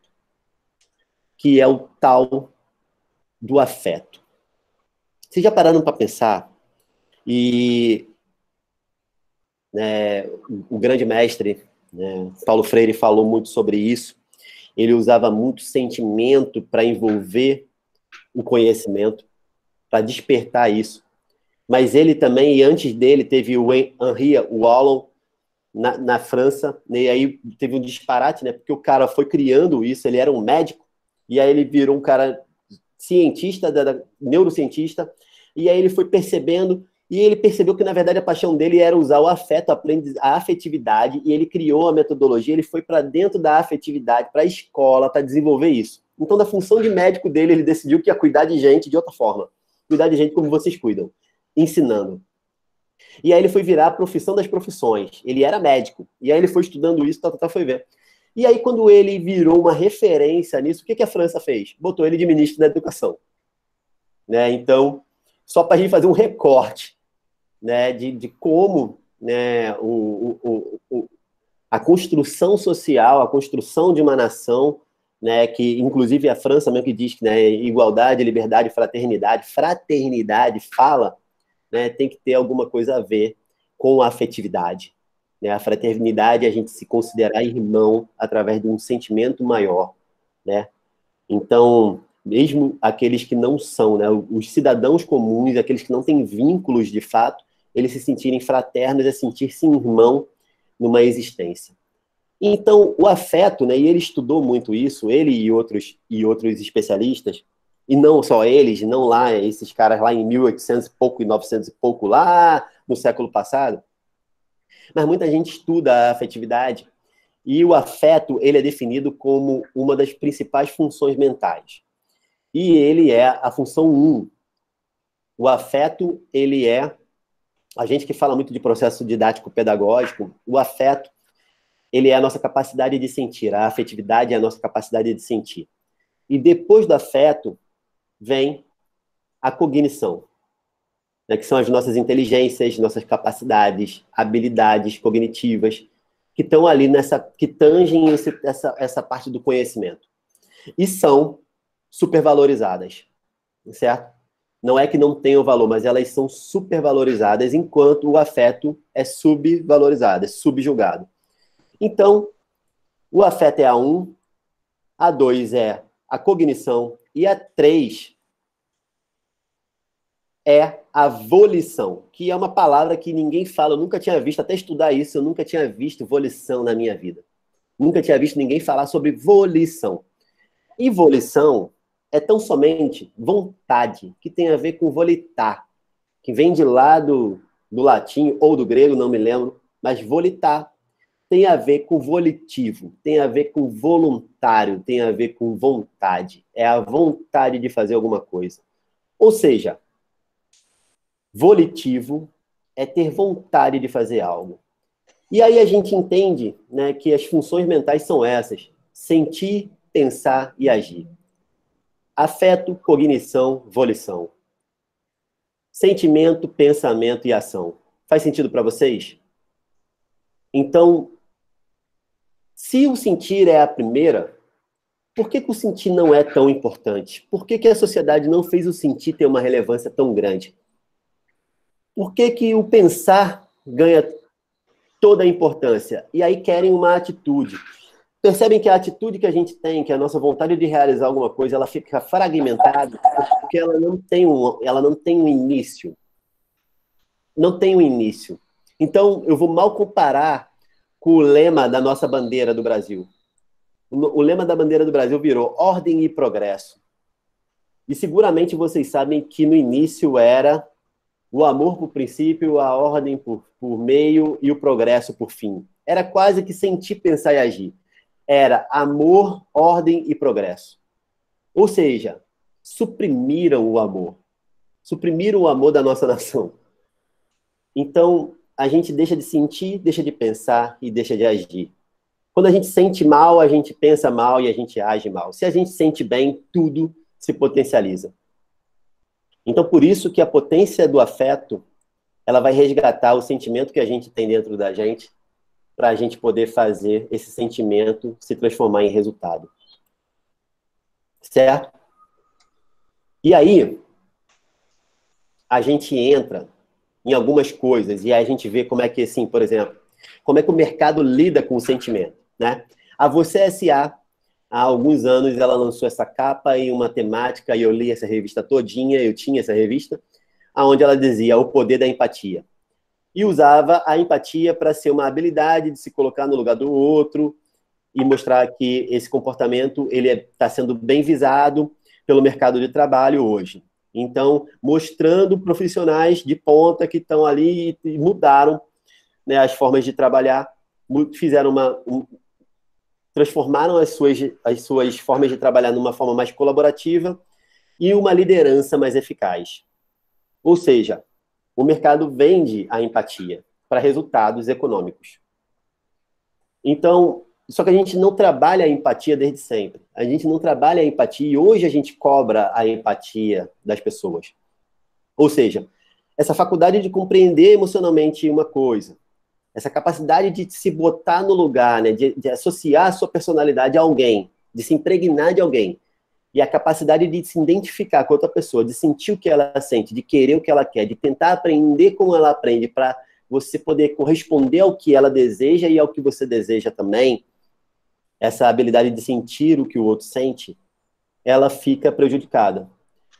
[SPEAKER 2] que é o tal do afeto. Vocês já pararam para pensar? E o grande mestre, Paulo Freire, falou muito sobre isso. Ele usava muito sentimento para envolver o conhecimento, para despertar isso. Mas ele também, e antes dele, teve o Henri Wallon, na França, né? E aí teve um disparate, né? Porque o cara foi criando isso, ele era um médico, e aí ele virou um cara cientista, neurocientista, e aí ele foi percebendo, e ele percebeu que, na verdade, a paixão dele era usar o afeto, a afetividade, e ele criou a metodologia, ele foi para dentro da afetividade, para a escola, para desenvolver isso. Então, da função de médico dele, ele decidiu que ia cuidar de gente de outra forma. Cuidar de gente como vocês cuidam, ensinando. E aí ele foi virar a profissão das profissões. Ele era médico. E aí ele foi estudando isso, foi ver. E aí quando ele virou uma referência nisso, o que a França fez? Botou ele de ministro da Educação. Né? Então, só para a gente fazer um recorte, né, de como, né, a construção social, a construção de uma nação, né, que inclusive a França mesmo que diz que, né, igualdade, liberdade, fraternidade fala, né, tem que ter alguma coisa a ver com a afetividade. Né? A fraternidade é a gente se considerar irmão através de um sentimento maior. Né? Então, mesmo aqueles que não são, né, os cidadãos comuns, aqueles que não têm vínculos de fato, eles se sentirem fraternos, é sentir-se irmão numa existência. Então, o afeto, né, e ele estudou muito isso, ele e outros especialistas, e não só eles, não lá, esses caras lá em 1800 e pouco e 900 e pouco, lá no século passado. Mas muita gente estuda a afetividade, e o afeto, ele é definido como uma das principais funções mentais. E ele é a função 1. O afeto, ele é, a gente que fala muito de processo didático-pedagógico, o afeto, ele é a nossa capacidade de sentir, a afetividade é a nossa capacidade de sentir. E depois do afeto, vem a cognição, né, que são as nossas inteligências, nossas capacidades, habilidades cognitivas, que estão ali que tangem essa parte do conhecimento. E são supervalorizadas, certo? Não é que não tenham valor, mas elas são supervalorizadas, enquanto o afeto é subvalorizado, é subjugado. Então, o afeto é a 1, a 2 é a cognição, e a 3 é a volição, que é uma palavra que ninguém fala, eu nunca tinha visto, até estudar isso, eu nunca tinha visto volição na minha vida. Nunca tinha visto ninguém falar sobre volição. E volição é tão somente vontade, que tem a ver com volitar, que vem de lá do latim ou do grego, não me lembro, mas volitar tem a ver com volitivo, tem a ver com voluntário, tem a ver com vontade. É a vontade de fazer alguma coisa. Ou seja, volitivo é ter vontade de fazer algo. E aí a gente entende, né, que as funções mentais são essas: sentir, pensar e agir. Afeto, cognição, volição. Sentimento, pensamento e ação. Faz sentido para vocês? Então, se o sentir é a primeira, por que o sentir não é tão importante? Por que a sociedade não fez o sentir ter uma relevância tão grande? Por que o pensar ganha toda a importância? E aí querem uma atitude. Percebem que a atitude que a gente tem, que a nossa vontade de realizar alguma coisa, ela fica fragmentada porque ela não tem um início. Não tem um início. Então, eu vou mal comparar com o lema da nossa bandeira do Brasil. O lema da bandeira do Brasil virou ordem e progresso. E seguramente vocês sabem que no início era o amor por princípio, a ordem por meio e o progresso por fim. Era quase que sentir, pensar e agir. Era amor, ordem e progresso. Ou seja, suprimiram o amor. Suprimiram o amor da nossa nação. Então, a gente deixa de sentir, deixa de pensar e deixa de agir. Quando a gente sente mal, a gente pensa mal e a gente age mal. Se a gente sente bem, tudo se potencializa. Então, por isso que a potência do afeto, ela vai resgatar o sentimento que a gente tem dentro da gente, para a gente poder fazer esse sentimento se transformar em resultado. Certo? E aí, a gente entra em algumas coisas, e aí a gente vê como é que, assim, por exemplo, como é que o mercado lida com o sentimento, né? A Você S.A., há alguns anos, ela lançou essa capa e uma temática, e eu li essa revista todinha, eu tinha essa revista, onde ela dizia o poder da empatia. E usava a empatia para ser uma habilidade de se colocar no lugar do outro e mostrar que esse comportamento ele está sendo bem visado pelo mercado de trabalho hoje. Então, mostrando profissionais de ponta que estão ali e mudaram, né, as formas de trabalhar, fizeram transformaram as suas formas de trabalhar numa forma mais colaborativa e uma liderança mais eficaz. Ou seja, o mercado vende a empatia para resultados econômicos. Então, só que a gente não trabalha a empatia desde sempre. A gente não trabalha a empatia e hoje a gente cobra a empatia das pessoas. Ou seja, essa faculdade de compreender emocionalmente uma coisa, essa capacidade de se botar no lugar, né, de associar a sua personalidade a alguém, de se impregnar de alguém, e a capacidade de se identificar com outra pessoa, de sentir o que ela sente, de querer o que ela quer, de tentar aprender como ela aprende, para você poder corresponder ao que ela deseja e ao que você deseja também, essa habilidade de sentir o que o outro sente, ela fica prejudicada.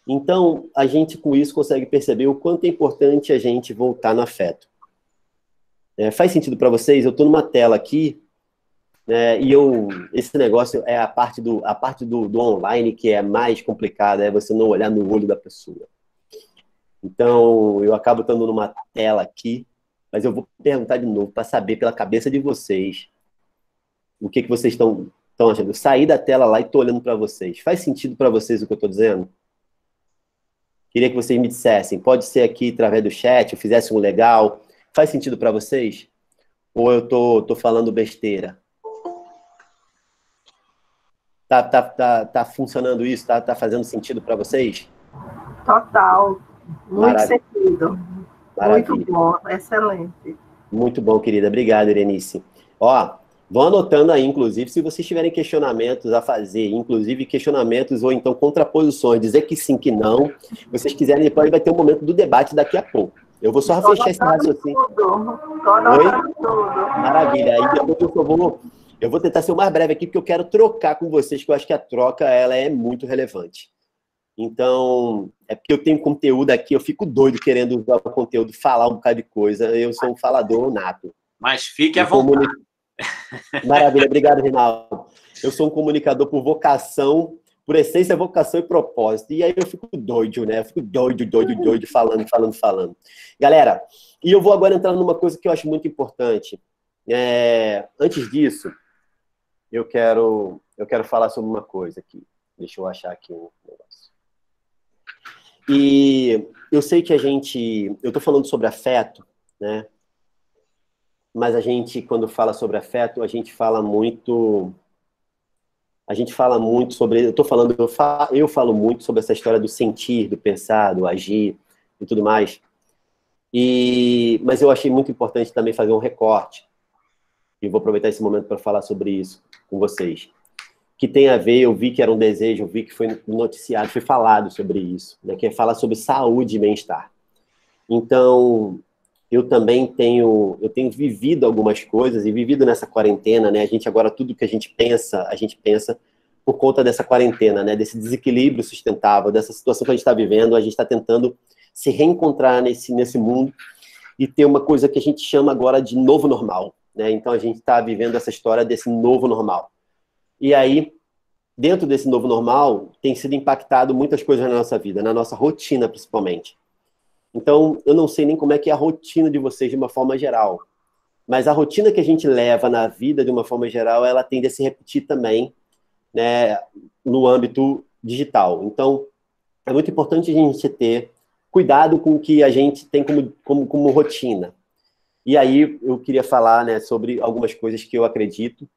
[SPEAKER 2] Então, a gente com isso consegue perceber o quanto é importante a gente voltar no afeto. Faz sentido para vocês? Eu estou numa tela aqui, e esse negócio é a parte do online que é mais complicada, é você não olhar no olho da pessoa. Então, eu acabo estando numa tela aqui, mas eu vou perguntar de novo para saber pela cabeça de vocês o que vocês estão achando. Eu saí da tela lá e estou olhando para vocês. Faz sentido para vocês o que eu estou dizendo? Queria que vocês me dissessem. Pode ser aqui através do chat, eu fizesse um legal. Faz sentido para vocês? Ou eu tô falando besteira? Tá funcionando isso? Tá fazendo sentido para vocês?
[SPEAKER 11] Total. Muito
[SPEAKER 2] Maravilha.
[SPEAKER 11] sentido.
[SPEAKER 2] Maravilha.
[SPEAKER 11] Muito bom. Excelente.
[SPEAKER 2] Muito bom, querida. Obrigado, Irenice. Ó, vão anotando aí, inclusive, se vocês tiverem questionamentos a fazer, inclusive questionamentos ou então contraposições, dizer que sim, que não. Se vocês quiserem, depois vai ter um momento do debate daqui a pouco. Eu vou só fechar esse raciocínio. Oi? Maravilha. Aí depois eu vou tentar ser o mais breve aqui, porque eu quero trocar com vocês, que eu acho que a troca ela é muito relevante. Então, é porque eu tenho conteúdo aqui, eu fico doido querendo usar o conteúdo, falar um bocado de coisa. Eu sou um falador nato.
[SPEAKER 1] Mas fique à vontade.
[SPEAKER 2] Maravilha. Obrigado, Rinaldo. Eu sou um comunicador por vocação, por essência, vocação e propósito. E aí eu fico doido, né? Eu fico doido, falando. Galera, e eu vou agora entrar numa coisa que eu acho muito importante. Antes disso, eu quero falar sobre uma coisa aqui. Deixa eu achar aqui um negócio. E eu sei que eu estou falando sobre afeto, né? Mas a gente, quando fala sobre afeto, a gente fala muito sobre... Eu falo muito sobre essa história do sentir, do pensar, do agir e tudo mais. Mas eu achei muito importante também fazer um recorte. E vou aproveitar esse momento para falar sobre isso com vocês. Que tem a ver, eu vi que era um desejo, eu vi que foi noticiado, foi falado sobre isso, né? Que é falar sobre saúde e bem-estar. Então, eu tenho vivido algumas coisas, e vivido nessa quarentena, né? Agora, tudo que a gente pensa por conta dessa quarentena, né? Desse desequilíbrio sustentável, dessa situação que a gente está vivendo, a gente está tentando se reencontrar nesse mundo e ter uma coisa que a gente chama agora de novo normal, né? Então, a gente está vivendo essa história desse novo normal. E aí, dentro desse novo normal, tem sido impactado muitas coisas na nossa vida, na nossa rotina, principalmente. Então, eu não sei nem como é que é a rotina de vocês de uma forma geral, mas a rotina que a gente leva na vida de uma forma geral, ela tende a se repetir também, né, no âmbito digital. Então, é muito importante a gente ter cuidado com o que a gente tem como rotina. E aí, eu queria falar, né, sobre algumas coisas que eu acredito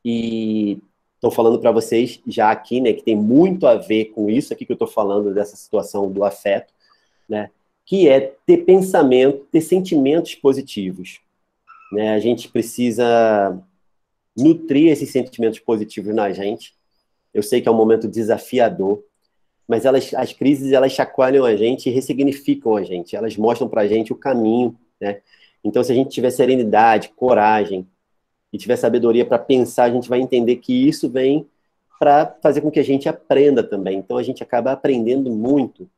[SPEAKER 2] e estou falando para vocês já aqui, né, que tem muito a ver com isso aqui que eu estou falando, dessa situação do afeto, né, que é ter sentimentos positivos, né? A gente precisa nutrir esses sentimentos positivos na gente. Eu sei que é um momento desafiador, mas as crises, elas chacoalham a gente e ressignificam a gente, elas mostram para a gente o caminho, né? Então, se a gente tiver serenidade, coragem, e tiver sabedoria para pensar, a gente vai entender que isso vem para fazer com que a gente aprenda também. Então, a gente acaba aprendendo muito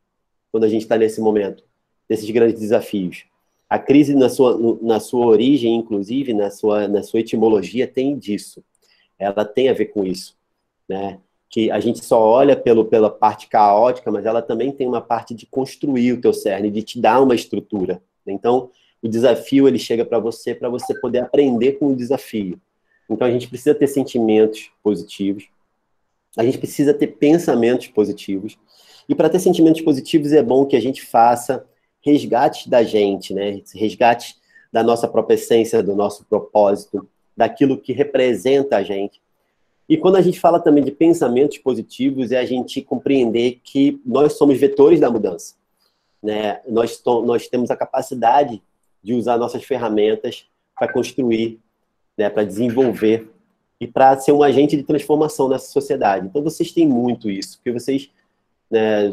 [SPEAKER 2] quando a gente está nesse momento, desses grandes desafios. A crise, na sua origem, inclusive, na sua etimologia, tem disso. Ela tem a ver com isso, né? Que a gente só olha pela parte caótica, mas ela também tem uma parte de construir o teu cerne, de te dar uma estrutura. Então, o desafio, ele chega para você poder aprender com o desafio. Então, a gente precisa ter sentimentos positivos, a gente precisa ter pensamentos positivos, e para ter sentimentos positivos é bom que a gente faça resgate da gente, né? Resgate da nossa própria essência, do nosso propósito, daquilo que representa a gente. E quando a gente fala também de pensamentos positivos, é a gente compreender que nós somos vetores da mudança, né? Nós temos a capacidade de usar nossas ferramentas para construir, né, para desenvolver e para ser um agente de transformação nessa sociedade. Então, vocês têm muito isso, porque vocês, né,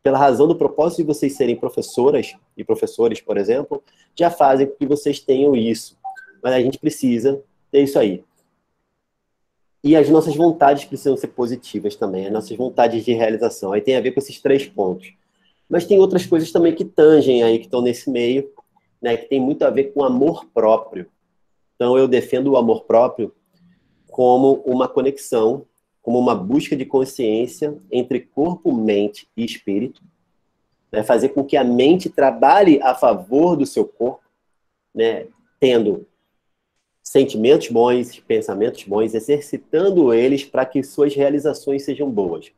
[SPEAKER 2] pela razão do propósito de vocês serem professoras e professores, por exemplo, já fazem com que vocês tenham isso. Mas a gente precisa ter isso aí. E as nossas vontades precisam ser positivas também, as nossas vontades de realização. Aí tem a ver com esses 3 pontos. Mas tem outras coisas também que tangem aí, que estão nesse meio, né, que tem muito a ver com amor próprio. Então, eu defendo o amor próprio como uma conexão, como uma busca de consciência entre corpo, mente e espírito, né, fazer com que a mente trabalhe a favor do seu corpo, né, tendo sentimentos bons, pensamentos bons, exercitando eles para que suas realizações sejam boas.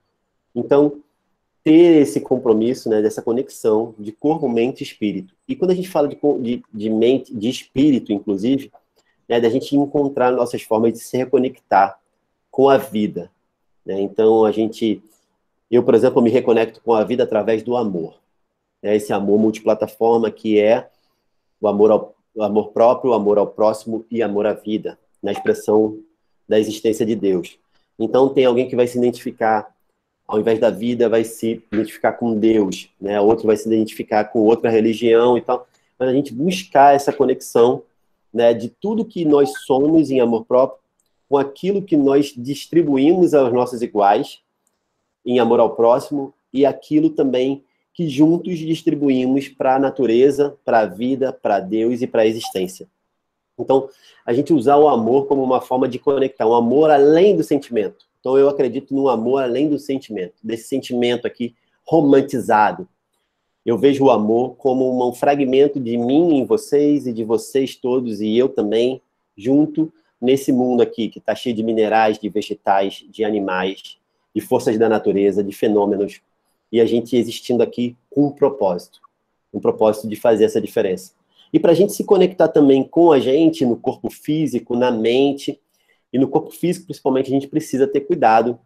[SPEAKER 2] Então, ter esse compromisso, né, dessa conexão de corpo, mente e espírito. E quando a gente fala de mente, de espírito, inclusive, né, da gente encontrar nossas formas de se reconectar com a vida, né? Então, eu, por exemplo, me reconecto com a vida através do amor, né? Esse amor multiplataforma que é o amor próprio, o amor ao próximo e amor à vida, na expressão da existência de Deus. Então, tem alguém que vai se identificar, ao invés da vida, vai se identificar com Deus, né? Outro vai se identificar com outra religião e tal. Mas a gente buscar essa conexão, né, de tudo que nós somos em amor próprio, com aquilo que nós distribuímos aos nossos iguais, em amor ao próximo, e aquilo também que juntos distribuímos para a natureza, para a vida, para Deus e para a existência. Então, a gente usar o amor como uma forma de conectar, um amor além do sentimento. Então, eu acredito no amor além do sentimento, desse sentimento aqui romantizado. Eu vejo o amor como um fragmento de mim em vocês e de vocês todos, e eu também, junto nesse mundo aqui, que está cheio de minerais, de vegetais, de animais, de forças da natureza, de fenômenos, e a gente existindo aqui com um propósito de fazer essa diferença. E para a gente se conectar também com a gente, no corpo físico, na mente, e no corpo físico, principalmente, a gente precisa ter cuidado,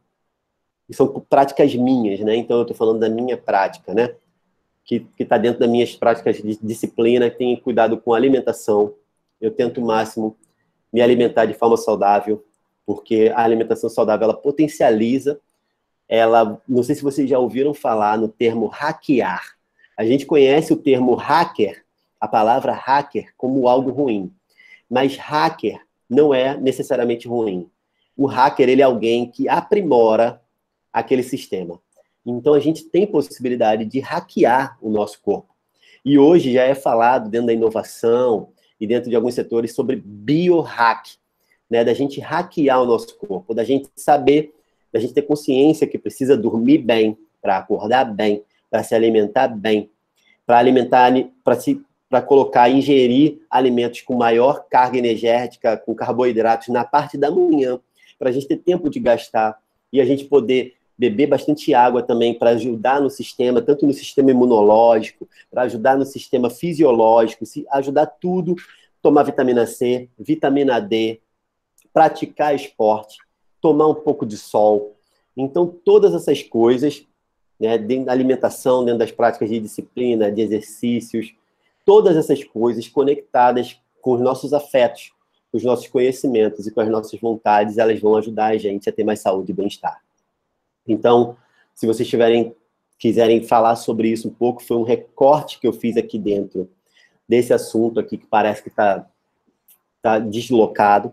[SPEAKER 2] e são práticas minhas, né? Então, eu estou falando da minha prática, né? Que está dentro das minhas práticas de disciplina, que tem cuidado com a alimentação. Eu tento o máximo me alimentar de forma saudável, porque a alimentação saudável, ela potencializa, não sei se vocês já ouviram falar no termo hackear. A gente conhece o termo hacker, a palavra hacker, como algo ruim. Mas hacker não é necessariamente ruim. O hacker, ele é alguém que aprimora aquele sistema. Então, a gente tem possibilidade de hackear o nosso corpo. E hoje já é falado dentro da inovação e dentro de alguns setores sobre biohack, né? Da gente hackear o nosso corpo, da gente saber, da gente ter consciência que precisa dormir bem, para acordar bem, para se alimentar bem, para colocar, ingerir alimentos com maior carga energética, com carboidratos na parte da manhã, para a gente ter tempo de gastar e a gente poder beber bastante água também para ajudar no sistema, tanto no sistema imunológico, para ajudar no sistema fisiológico, ajudar tudo, tomar vitamina C, vitamina D, praticar esporte, tomar um pouco de sol. Então, todas essas coisas, né, dentro da alimentação, dentro das práticas de disciplina, de exercícios, todas essas coisas conectadas com os nossos afetos, com os nossos conhecimentos e com as nossas vontades, elas vão ajudar a gente a ter mais saúde e bem-estar. Então, se vocês quiserem falar sobre isso um pouco, foi um recorte que eu fiz aqui dentro desse assunto aqui, que parece que está deslocado.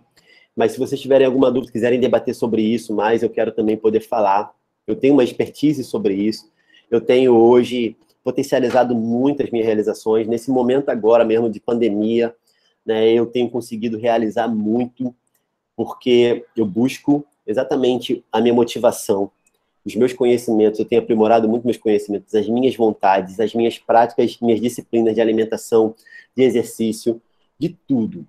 [SPEAKER 2] Mas se vocês tiverem alguma dúvida, quiserem debater sobre isso mais, eu quero também poder falar. Eu tenho uma expertise sobre isso. Eu tenho hoje potencializado muito as minhas realizações. Nesse momento agora mesmo de pandemia, né, eu tenho conseguido realizar muito, porque eu busco exatamente a minha motivação, os meus conhecimentos. Eu tenho aprimorado muito meus conhecimentos, as minhas vontades, as minhas práticas, minhas disciplinas de alimentação, de exercício, de tudo,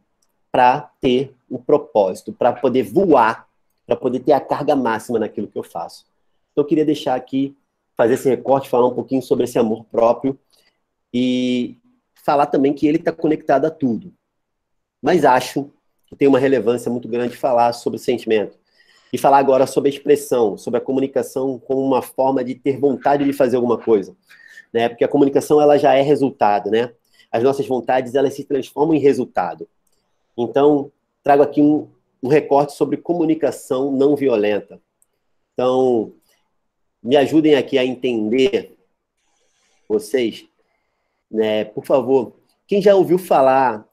[SPEAKER 2] para ter o propósito, para poder voar, para poder ter a carga máxima naquilo que eu faço. Então, eu queria deixar aqui, fazer esse recorte, falar um pouquinho sobre esse amor próprio e falar também que ele está conectado a tudo. Mas acho que tem uma relevância muito grande falar sobre sentimento. E falar agora sobre a expressão, sobre a comunicação como uma forma de ter vontade de fazer alguma coisa, né? Porque a comunicação, ela já é resultado, né? As nossas vontades, elas se transformam em resultado. Então, trago aqui um recorte sobre comunicação não violenta. Então, me ajudem aqui a entender, vocês, né? Por favor, quem já ouviu falar,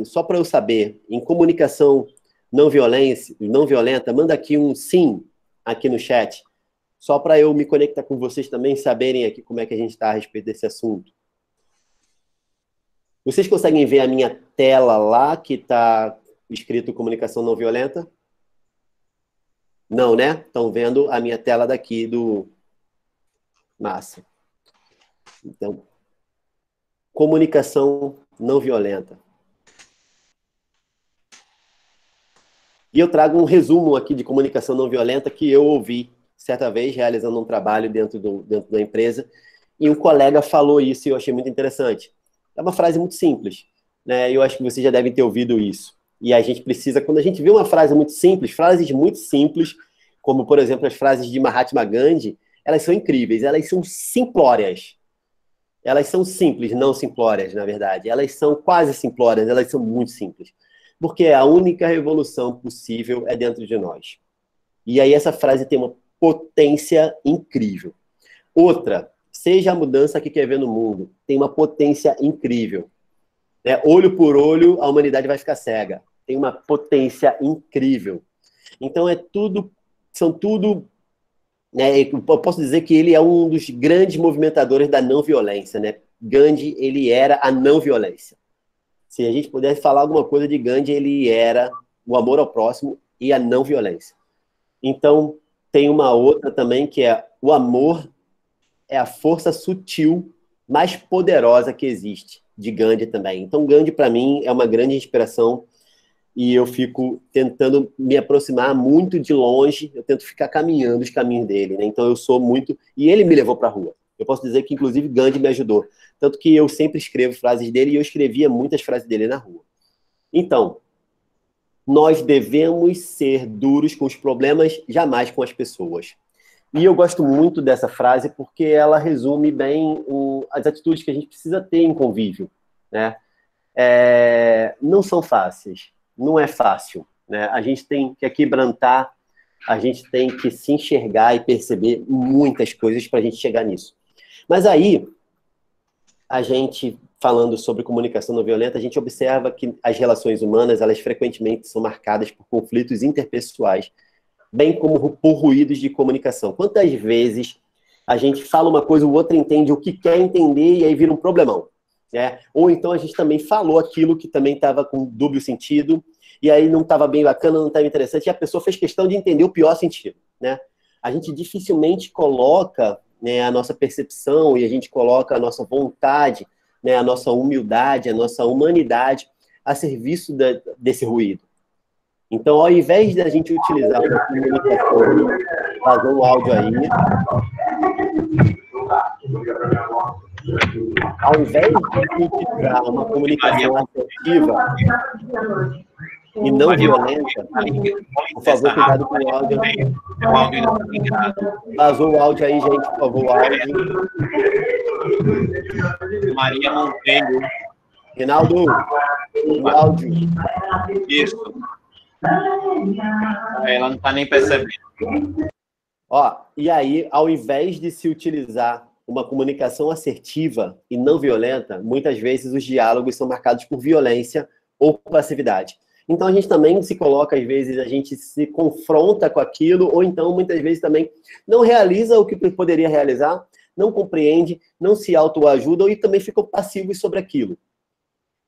[SPEAKER 2] só para eu saber, em comunicação não violenta, manda aqui um sim aqui no chat, só para eu me conectar com vocês também, saberem aqui como é que a gente está a respeito desse assunto. Vocês conseguem ver a minha tela lá, que está escrito comunicação não violenta? Não, né? Estão vendo a minha tela daqui do... Massa. Então, comunicação não violenta. E eu trago um resumo aqui de comunicação não violenta que eu ouvi certa vez, realizando um trabalho dentro da empresa, e um colega falou isso e eu achei muito interessante. É uma frase muito simples, né? Eu acho que vocês já devem ter ouvido isso. E a gente precisa, quando a gente vê uma frase muito simples, frases muito simples, como, por exemplo, as frases de Mahatma Gandhi, elas são incríveis, elas são simplórias. Elas são simples, não simplórias, na verdade. Elas são quase simplórias, elas são muito simples. Porque a única revolução possível é dentro de nós. E aí essa frase tem uma potência incrível. Outra, seja a mudança que quer ver no mundo, tem uma potência incrível. Né? Olho por olho, a humanidade vai ficar cega. Tem uma potência incrível. Então são tudo... Né? Eu posso dizer que ele é um dos grandes movimentadores da não violência. Né? Gandhi, ele era a não violência. Se a gente pudesse falar alguma coisa de Gandhi, ele era o amor ao próximo e a não violência. Então, tem uma outra também, que é o amor é a força sutil mais poderosa que existe, de Gandhi também. Então, Gandhi, para mim, é uma grande inspiração e eu fico tentando me aproximar muito de longe, eu tento ficar caminhando os caminhos dele, né? Então, eu sou muito... E ele me levou para a rua. Eu posso dizer que, inclusive, Gandhi me ajudou. Tanto que eu sempre escrevo frases dele e eu escrevia muitas frases dele na rua. Então, nós devemos ser duros com os problemas, jamais com as pessoas. E eu gosto muito dessa frase porque ela resume bem as atitudes que a gente precisa ter em convívio, né? Não são fáceis, não é fácil, né? A gente tem que quebrantar, a gente tem que se enxergar e perceber muitas coisas para a gente chegar nisso. Mas aí, a gente, falando sobre comunicação não violenta, a gente observa que as relações humanas, elas frequentemente são marcadas por conflitos interpessoais, bem como por ruídos de comunicação. Quantas vezes a gente fala uma coisa, o outro entende o que quer entender e aí vira um problemão, né? Ou então a gente também falou aquilo que também estava com dúbio sentido e aí não estava bem bacana, não estava interessante e a pessoa fez questão de entender o pior sentido, né? A gente dificilmente coloca, né, a nossa percepção e a gente coloca a nossa vontade, né, a nossa humildade, a nossa humanidade a serviço desse ruído. Então, ao invés de a gente utilizar uma comunicação, vazou o áudio aí, ao invés de utilizar uma comunicação assertiva e não violenta, por favor, cuidado com o áudio. Vazou o áudio aí, gente, por favor, o áudio.
[SPEAKER 1] Maria Monteiro.
[SPEAKER 2] Reinaldo, o áudio.
[SPEAKER 1] Isso. Ela não está nem percebendo.
[SPEAKER 2] Ó, e aí, ao invés de se utilizar uma comunicação assertiva e não violenta, muitas vezes os diálogos são marcados por violência ou passividade. Então, a gente também se coloca, às vezes, a gente se confronta com aquilo, ou então, muitas vezes, também não realiza o que poderia realizar, não compreende, não se autoajuda e também ficam passivos sobre aquilo.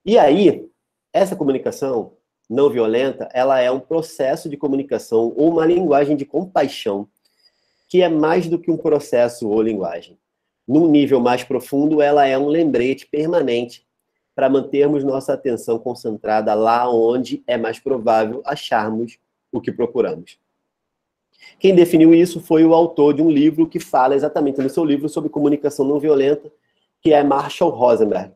[SPEAKER 2] E aí, essa comunicação não violenta, ela é um processo de comunicação ou uma linguagem de compaixão, que é mais do que um processo ou linguagem. Num nível mais profundo, ela é um lembrete permanente para mantermos nossa atenção concentrada lá onde é mais provável acharmos o que procuramos. Quem definiu isso foi o autor de um livro que fala exatamente no seu livro sobre comunicação não violenta, que é Marshall Rosenberg.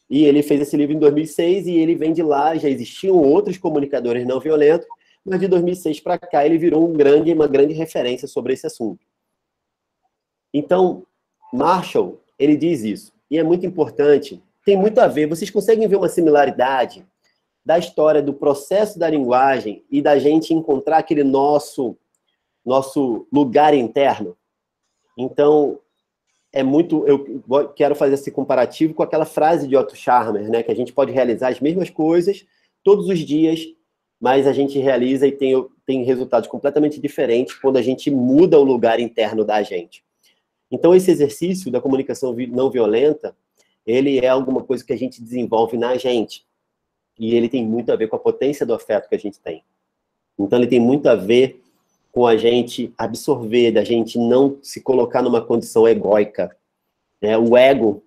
[SPEAKER 2] E ele fez esse livro em 2006 e ele vem de lá, já existiam outros comunicadores não violentos, mas de 2006 para cá ele virou uma grande referência sobre esse assunto. Então, Marshall, ele diz isso, e é muito importante, tem muito a ver, vocês conseguem ver uma similaridade da história do processo da linguagem e da gente encontrar aquele nosso lugar interno? Então, eu quero fazer esse comparativo com aquela frase de Otto Scharmer, né, que a gente pode realizar as mesmas coisas todos os dias, mas a gente realiza e tem resultados completamente diferentes quando a gente muda o lugar interno da gente. Então, esse exercício da comunicação não violenta, ele é alguma coisa que a gente desenvolve na gente. E ele tem muito a ver com a potência do afeto que a gente tem. Então, ele tem muito a ver com a gente absorver, da gente não se colocar numa condição egóica, né? O ego,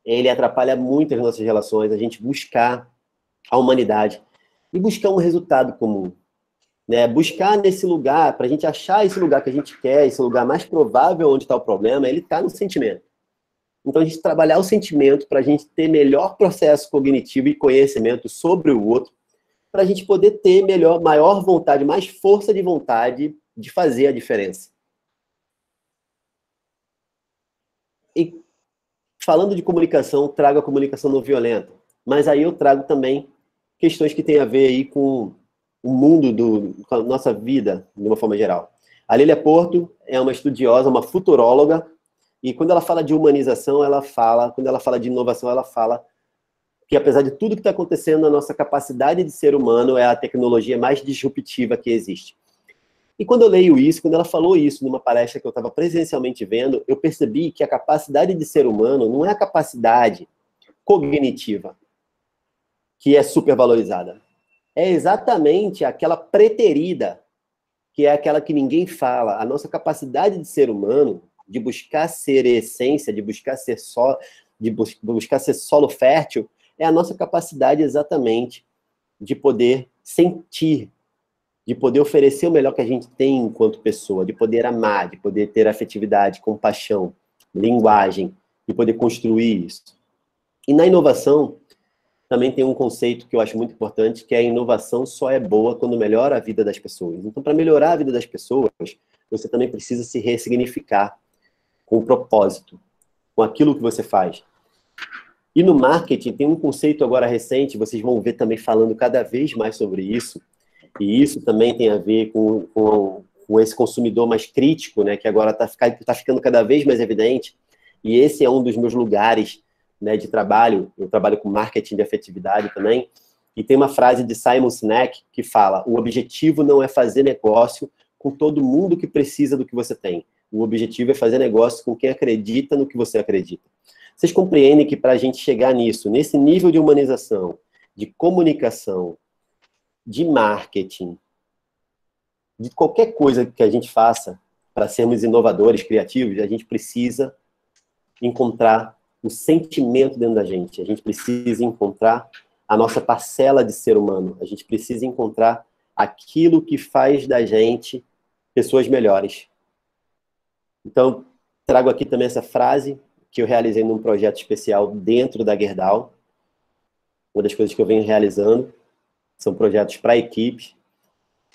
[SPEAKER 2] ele atrapalha muito as nossas relações, a gente buscar a humanidade e buscar um resultado comum, né? Buscar nesse lugar, para a gente achar esse lugar que a gente quer, esse lugar mais provável onde está o problema, ele está no sentimento. Então, a gente trabalhar o sentimento para a gente ter melhor processo cognitivo e conhecimento sobre o outro, para a gente poder ter maior vontade, mais força de vontade de fazer a diferença. E falando de comunicação, trago a comunicação não violenta. Mas aí eu trago também questões que têm a ver aí com o mundo, com a nossa vida, de uma forma geral. A Lília Porto é uma estudiosa, uma futuróloga, e quando ela fala de humanização, quando ela fala de inovação, ela fala que apesar de tudo que está acontecendo, a nossa capacidade de ser humano é a tecnologia mais disruptiva que existe. E quando eu leio isso, quando ela falou isso numa palestra que eu estava presencialmente vendo, eu percebi que a capacidade de ser humano não é a capacidade cognitiva, que é supervalorizada. É exatamente aquela preterida que é aquela que ninguém fala. A nossa capacidade de ser humano, de buscar ser essência, de buscar ser buscar ser solo fértil, é a nossa capacidade exatamente de poder sentir, de poder oferecer o melhor que a gente tem enquanto pessoa, de poder amar, de poder ter afetividade, compaixão, linguagem, de poder construir isso. E na inovação, também tem um conceito que eu acho muito importante, que é a inovação só é boa quando melhora a vida das pessoas. Então, para melhorar a vida das pessoas, você também precisa se ressignificar com o propósito, com aquilo que você faz. E no marketing tem um conceito agora recente, vocês vão ver também falando cada vez mais sobre isso, e isso também tem a ver com esse consumidor mais crítico, né, que agora está ficando cada vez mais evidente, e esse é um dos meus lugares, né, de trabalho. Eu trabalho com marketing de afetividade também, e tem uma frase de Simon Sinek que fala: o objetivo não é fazer negócio com todo mundo que precisa do que você tem. O objetivo é fazer negócio com quem acredita no que você acredita. Vocês compreendem que para a gente chegar nisso, nesse nível de humanização, de comunicação, de marketing, de qualquer coisa que a gente faça para sermos inovadores, criativos, a gente precisa encontrar o sentimento dentro da gente. A gente precisa encontrar a nossa parcela de ser humano. A gente precisa encontrar aquilo que faz da gente pessoas melhores. Então, trago aqui também essa frase que eu realizei num projeto especial dentro da Gerdau. Uma das coisas que eu venho realizando são projetos para equipes,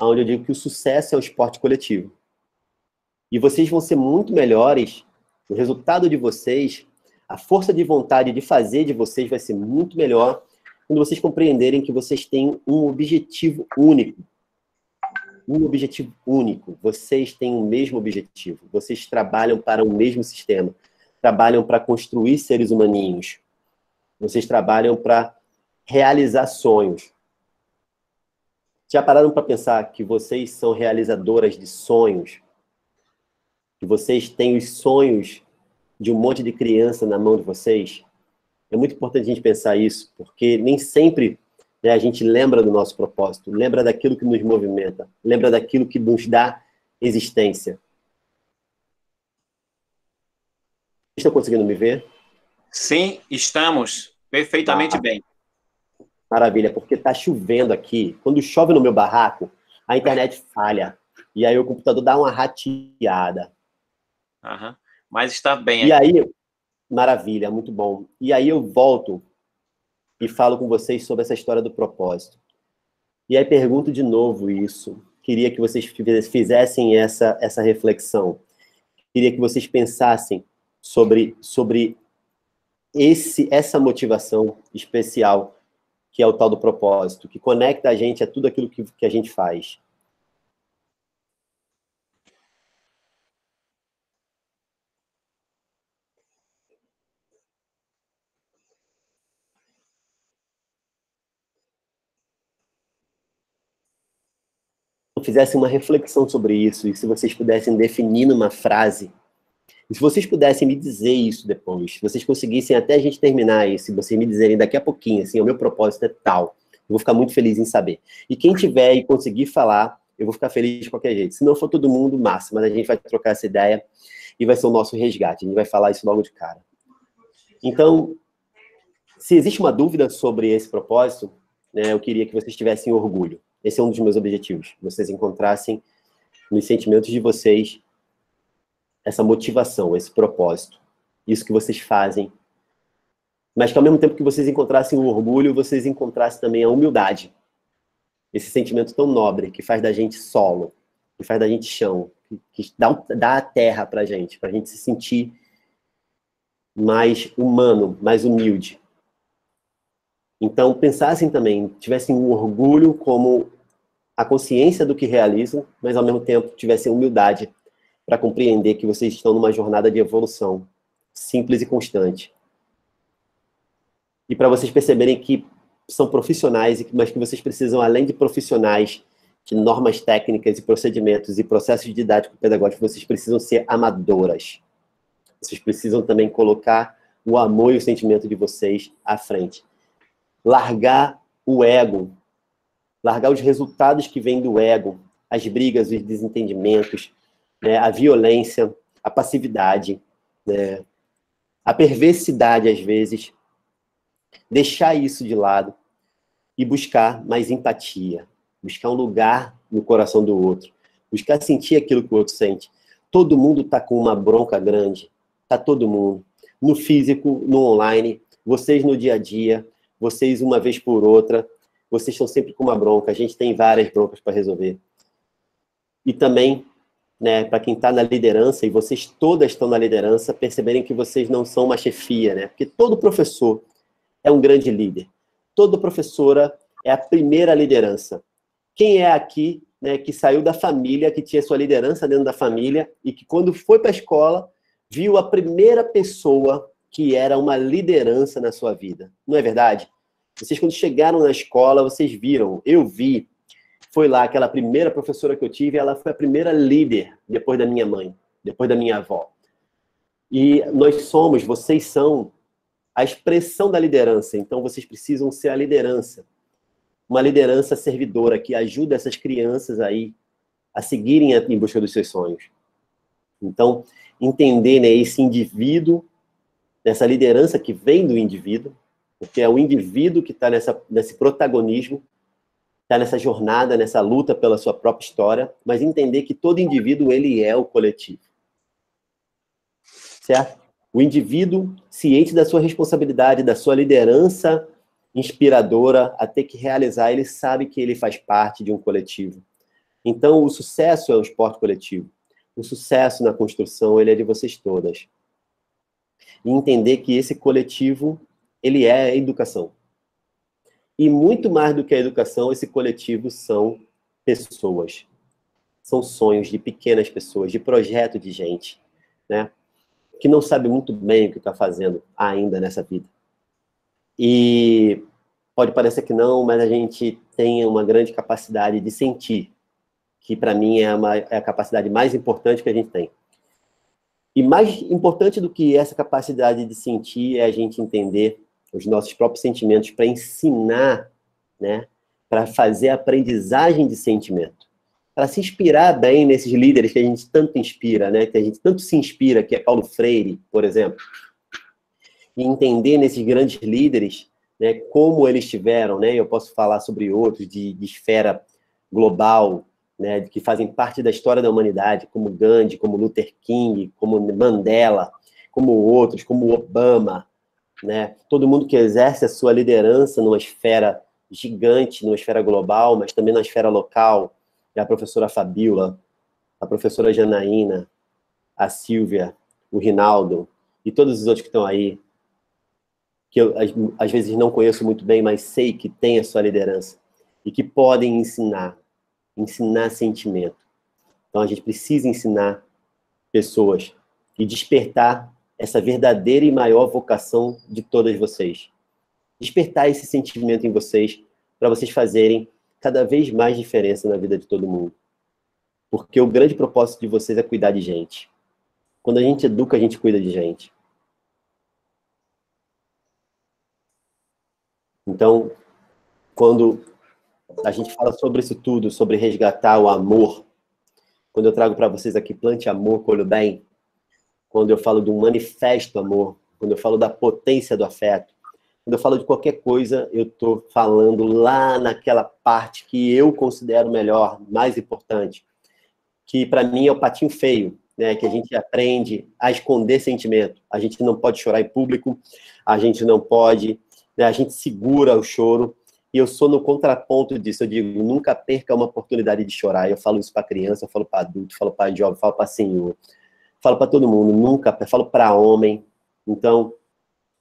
[SPEAKER 2] onde eu digo que o sucesso é um esporte coletivo. E vocês vão ser muito melhores, o resultado de vocês, a força de vontade de fazer de vocês vai ser muito melhor quando vocês compreenderem que vocês têm um objetivo único. Um objetivo único. Vocês têm o mesmo objetivo. Vocês trabalham para o mesmo sistema. Trabalham para construir seres humaninhos. Vocês trabalham para realizar sonhos. Já pararam para pensar que vocês são realizadoras de sonhos? Que vocês têm os sonhos de um monte de criança na mão de vocês? É muito importante a gente pensar isso, porque nem sempre, né, a gente lembra do nosso propósito, lembra daquilo que nos movimenta, lembra daquilo que nos dá existência. Estão conseguindo me ver?
[SPEAKER 1] Sim, estamos perfeitamente bem.
[SPEAKER 2] Maravilha, porque está chovendo aqui. Quando chove no meu barraco, a internet falha. E aí o computador dá uma rateada.
[SPEAKER 1] Uhum. Mas está bem.
[SPEAKER 2] E aí, maravilha, muito bom. E aí eu volto e falo com vocês sobre essa história do propósito. E aí pergunto de novo isso. Queria que vocês fizessem essa reflexão. Queria que vocês pensassem sobre essa motivação especial que é o tal do propósito, que conecta a gente a tudo aquilo que a gente faz. Fizessem uma reflexão sobre isso, e se vocês pudessem definir numa frase, e se vocês pudessem me dizer isso depois, se vocês conseguissem até a gente terminar isso, se vocês me dizerem daqui a pouquinho, assim, o meu propósito é tal, eu vou ficar muito feliz em saber. E quem tiver e conseguir falar, eu vou ficar feliz de qualquer jeito. Se não for todo mundo, massa, mas a gente vai trocar essa ideia e vai ser o nosso resgate, a gente vai falar isso logo de cara. Então, se existe uma dúvida sobre esse propósito, né, eu queria que vocês tivessem orgulho. Esse é um dos meus objetivos, vocês encontrassem nos sentimentos de vocês essa motivação, esse propósito, isso que vocês fazem, mas que ao mesmo tempo que vocês encontrassem o orgulho, vocês encontrassem também a humildade, esse sentimento tão nobre, que faz da gente solo, que faz da gente chão, que dá a terra pra gente se sentir mais humano, mais humilde. Então, pensassem também, tivessem um orgulho como a consciência do que realizam, mas ao mesmo tempo tivessem humildade para compreender que vocês estão numa jornada de evolução, simples e constante. E para vocês perceberem que são profissionais, mas que vocês precisam, além de profissionais, de normas técnicas e procedimentos e processos didático-pedagógicos, vocês precisam ser amadoras. Vocês precisam também colocar o amor e o sentimento de vocês à frente. Largar o ego, largar os resultados que vêm do ego, as brigas, os desentendimentos, né, a violência, a passividade, né, a perversidade, às vezes, deixar isso de lado e buscar mais empatia, buscar um lugar no coração do outro, buscar sentir aquilo que o outro sente. Todo mundo está com uma bronca grande, está todo mundo, no físico, no online, vocês no dia a dia, vocês uma vez por outra, vocês estão sempre com uma bronca, a gente tem várias broncas para resolver. E também, né, para quem está na liderança, e vocês todas estão na liderança, perceberem que vocês não são uma chefia, né? Porque todo professor é um grande líder. Toda professora é a primeira liderança. Quem é aqui, né, que saiu da família, que tinha sua liderança dentro da família, e que quando foi para a escola, viu a primeira pessoa que era uma liderança na sua vida? Não é verdade? Vocês, quando chegaram na escola, vocês viram, eu vi, foi lá aquela primeira professora que eu tive, ela foi a primeira líder, depois da minha mãe, depois da minha avó. E nós somos, vocês são a expressão da liderança, então vocês precisam ser a liderança. Uma liderança servidora que ajuda essas crianças aí a seguirem em busca dos seus sonhos. Então, entender, né, esse indivíduo, essa liderança que vem do indivíduo, porque é o indivíduo que está nesse protagonismo, está nessa jornada, nessa luta pela sua própria história, mas entender que todo indivíduo, ele é o coletivo. Certo? O indivíduo, ciente da sua responsabilidade, da sua liderança inspiradora a ter que realizar, ele sabe que ele faz parte de um coletivo. Então, o sucesso é um esporte coletivo. O sucesso na construção, ele é de vocês todas. E entender que esse coletivo, ele é a educação. E muito mais do que a educação, esse coletivo são pessoas. São sonhos de pequenas pessoas, de projeto de gente, né? Que não sabe muito bem o que está fazendo ainda nessa vida. E pode parecer que não, mas a gente tem uma grande capacidade de sentir, que para mim é a capacidade mais importante que a gente tem. E mais importante do que essa capacidade de sentir é a gente entender os nossos próprios sentimentos para ensinar, né, para fazer aprendizagem de sentimento, para se inspirar bem nesses líderes que a gente tanto inspira, né, que a gente tanto se inspira, que é Paulo Freire, por exemplo, e entender nesses grandes líderes, né, como eles tiveram, né, eu posso falar sobre outros de esfera global, né, que fazem parte da história da humanidade, como Gandhi, como Luther King, como Mandela, como outros, como Obama, né, todo mundo que exerce a sua liderança numa esfera gigante, numa esfera global, mas também na esfera local, a professora Fabíola, a professora Janaína, a Silvia, o Rinaldo, e todos os outros que estão aí, que eu, às vezes, não conheço muito bem, mas sei que têm a sua liderança, e que podem ensinar sentimento. Então, a gente precisa ensinar pessoas e despertar essa verdadeira e maior vocação de todas vocês. Despertar esse sentimento em vocês, para vocês fazerem cada vez mais diferença na vida de todo mundo. Porque o grande propósito de vocês é cuidar de gente. Quando a gente educa, a gente cuida de gente. Então, quando a gente fala sobre isso tudo, sobre resgatar o amor, quando eu trago para vocês aqui Plante Amor, Colhe o Bem, quando eu falo de um manifesto amor, quando eu falo da potência do afeto, quando eu falo de qualquer coisa, eu estou falando lá naquela parte que eu considero melhor, mais importante, que para mim é o patinho feio, né? Que a gente aprende a esconder sentimento. A gente não pode chorar em público, a gente não pode, né? A gente segura o choro, e eu sou no contraponto disso. Eu digo, nunca perca uma oportunidade de chorar. Eu falo isso para criança, eu falo para adulto, eu falo para jovem, eu falo para senhor, falo para todo mundo, nunca, eu falo para homem. Então,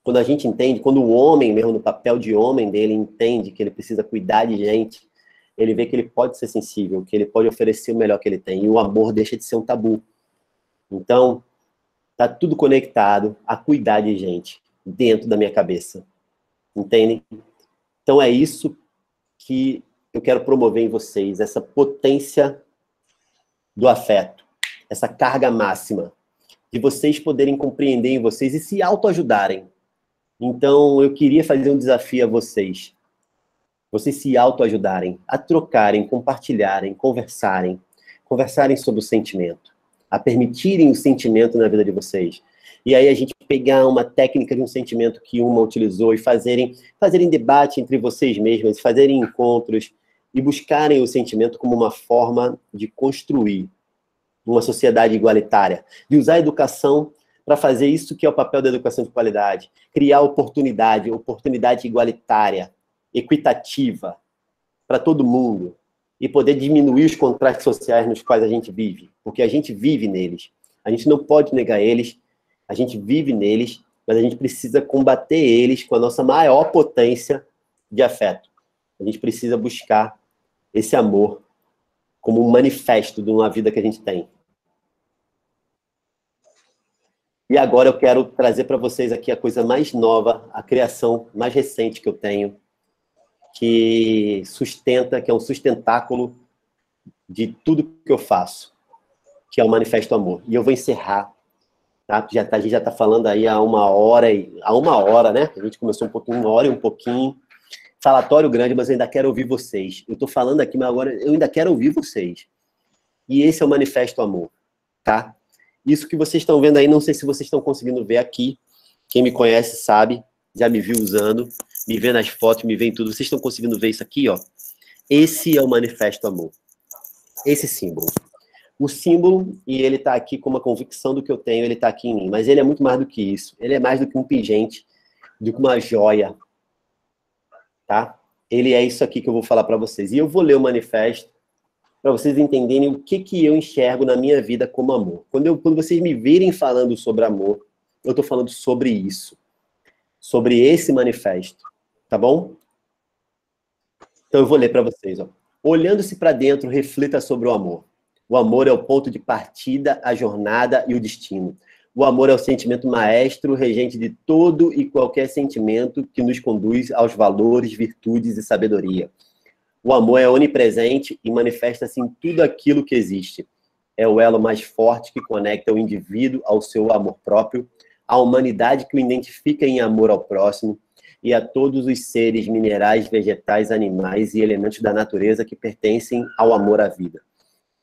[SPEAKER 2] quando a gente entende, quando o homem mesmo, no papel de homem dele, entende que ele precisa cuidar de gente, ele vê que ele pode ser sensível, que ele pode oferecer o melhor que ele tem, e o amor deixa de ser um tabu. Então, tá tudo conectado a cuidar de gente, dentro da minha cabeça. Entendem? Então é isso que eu quero promover em vocês, essa potência do afeto, essa carga máxima, de vocês poderem compreender em vocês e se autoajudarem. Então, eu queria fazer um desafio a vocês. vocês se autoajudarem, a trocarem, compartilharem, conversarem sobre o sentimento, a permitirem o sentimento na vida de vocês. E aí a gente pegar uma técnica de um sentimento que uma utilizou e fazerem debate entre vocês mesmos, fazerem encontros e buscarem o sentimento como uma forma de construir uma sociedade igualitária, de usar a educação para fazer isso que é o papel da educação de qualidade, criar oportunidade igualitária, equitativa para todo mundo e poder diminuir os contrastes sociais nos quais a gente vive, porque a gente vive neles. A gente não pode negar eles, a gente vive neles, mas a gente precisa combater eles com a nossa maior potência de afeto. A gente precisa buscar esse amor como um manifesto de uma vida que a gente tem. E agora eu quero trazer para vocês aqui a coisa mais nova, a criação mais recente que eu tenho, que é um sustentáculo de tudo que eu faço, que é o Manifesto Amor. E eu vou encerrar, tá? A gente já está falando aí há uma hora, né? A gente começou uma hora e um pouquinho. Falatório grande, mas eu ainda quero ouvir vocês. Eu estou falando aqui, mas agora eu ainda quero ouvir vocês. E esse é o Manifesto Amor, tá? Isso que vocês estão vendo aí, não sei se vocês estão conseguindo ver aqui. Quem me conhece sabe, já me viu usando, me vê nas fotos, me vê em tudo. Vocês estão conseguindo ver isso aqui, ó? Esse é o Manifesto Amor. Esse símbolo. O símbolo, e ele está aqui com uma convicção do que eu tenho, ele está aqui em mim. Mas ele é muito mais do que isso. Ele é mais do que um pingente, do que uma joia. Tá? Ele é isso aqui que eu vou falar para vocês. E eu vou ler o manifesto para vocês entenderem o que eu enxergo na minha vida como amor. Quando vocês me virem falando sobre amor, eu estou falando sobre isso. Sobre esse manifesto. Tá bom? Então eu vou ler para vocês. Ó. Olhando-se para dentro, reflita sobre o amor. O amor é o ponto de partida, a jornada e o destino. O amor é o sentimento maestro, regente de todo e qualquer sentimento que nos conduz aos valores, virtudes e sabedoria. O amor é onipresente e manifesta-se em tudo aquilo que existe. É o elo mais forte que conecta o indivíduo ao seu amor próprio, à humanidade que o identifica em amor ao próximo e a todos os seres minerais, vegetais, animais e elementos da natureza que pertencem ao amor à vida.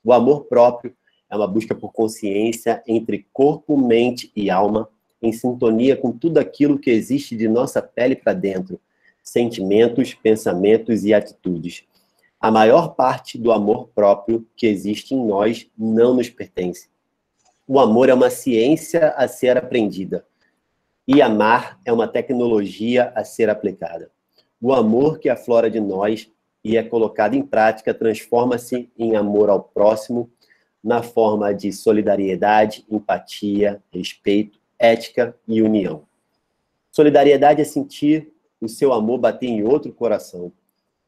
[SPEAKER 2] O amor próprio é uma busca por consciência entre corpo, mente e alma, em sintonia com tudo aquilo que existe de nossa pele para dentro, sentimentos, pensamentos e atitudes. A maior parte do amor próprio que existe em nós não nos pertence. O amor é uma ciência a ser aprendida. E amar é uma tecnologia a ser aplicada. O amor que aflora de nós e é colocado em prática transforma-se em amor ao próximo, na forma de solidariedade, empatia, respeito, ética e união. Solidariedade é sentir o seu amor bater em outro coração.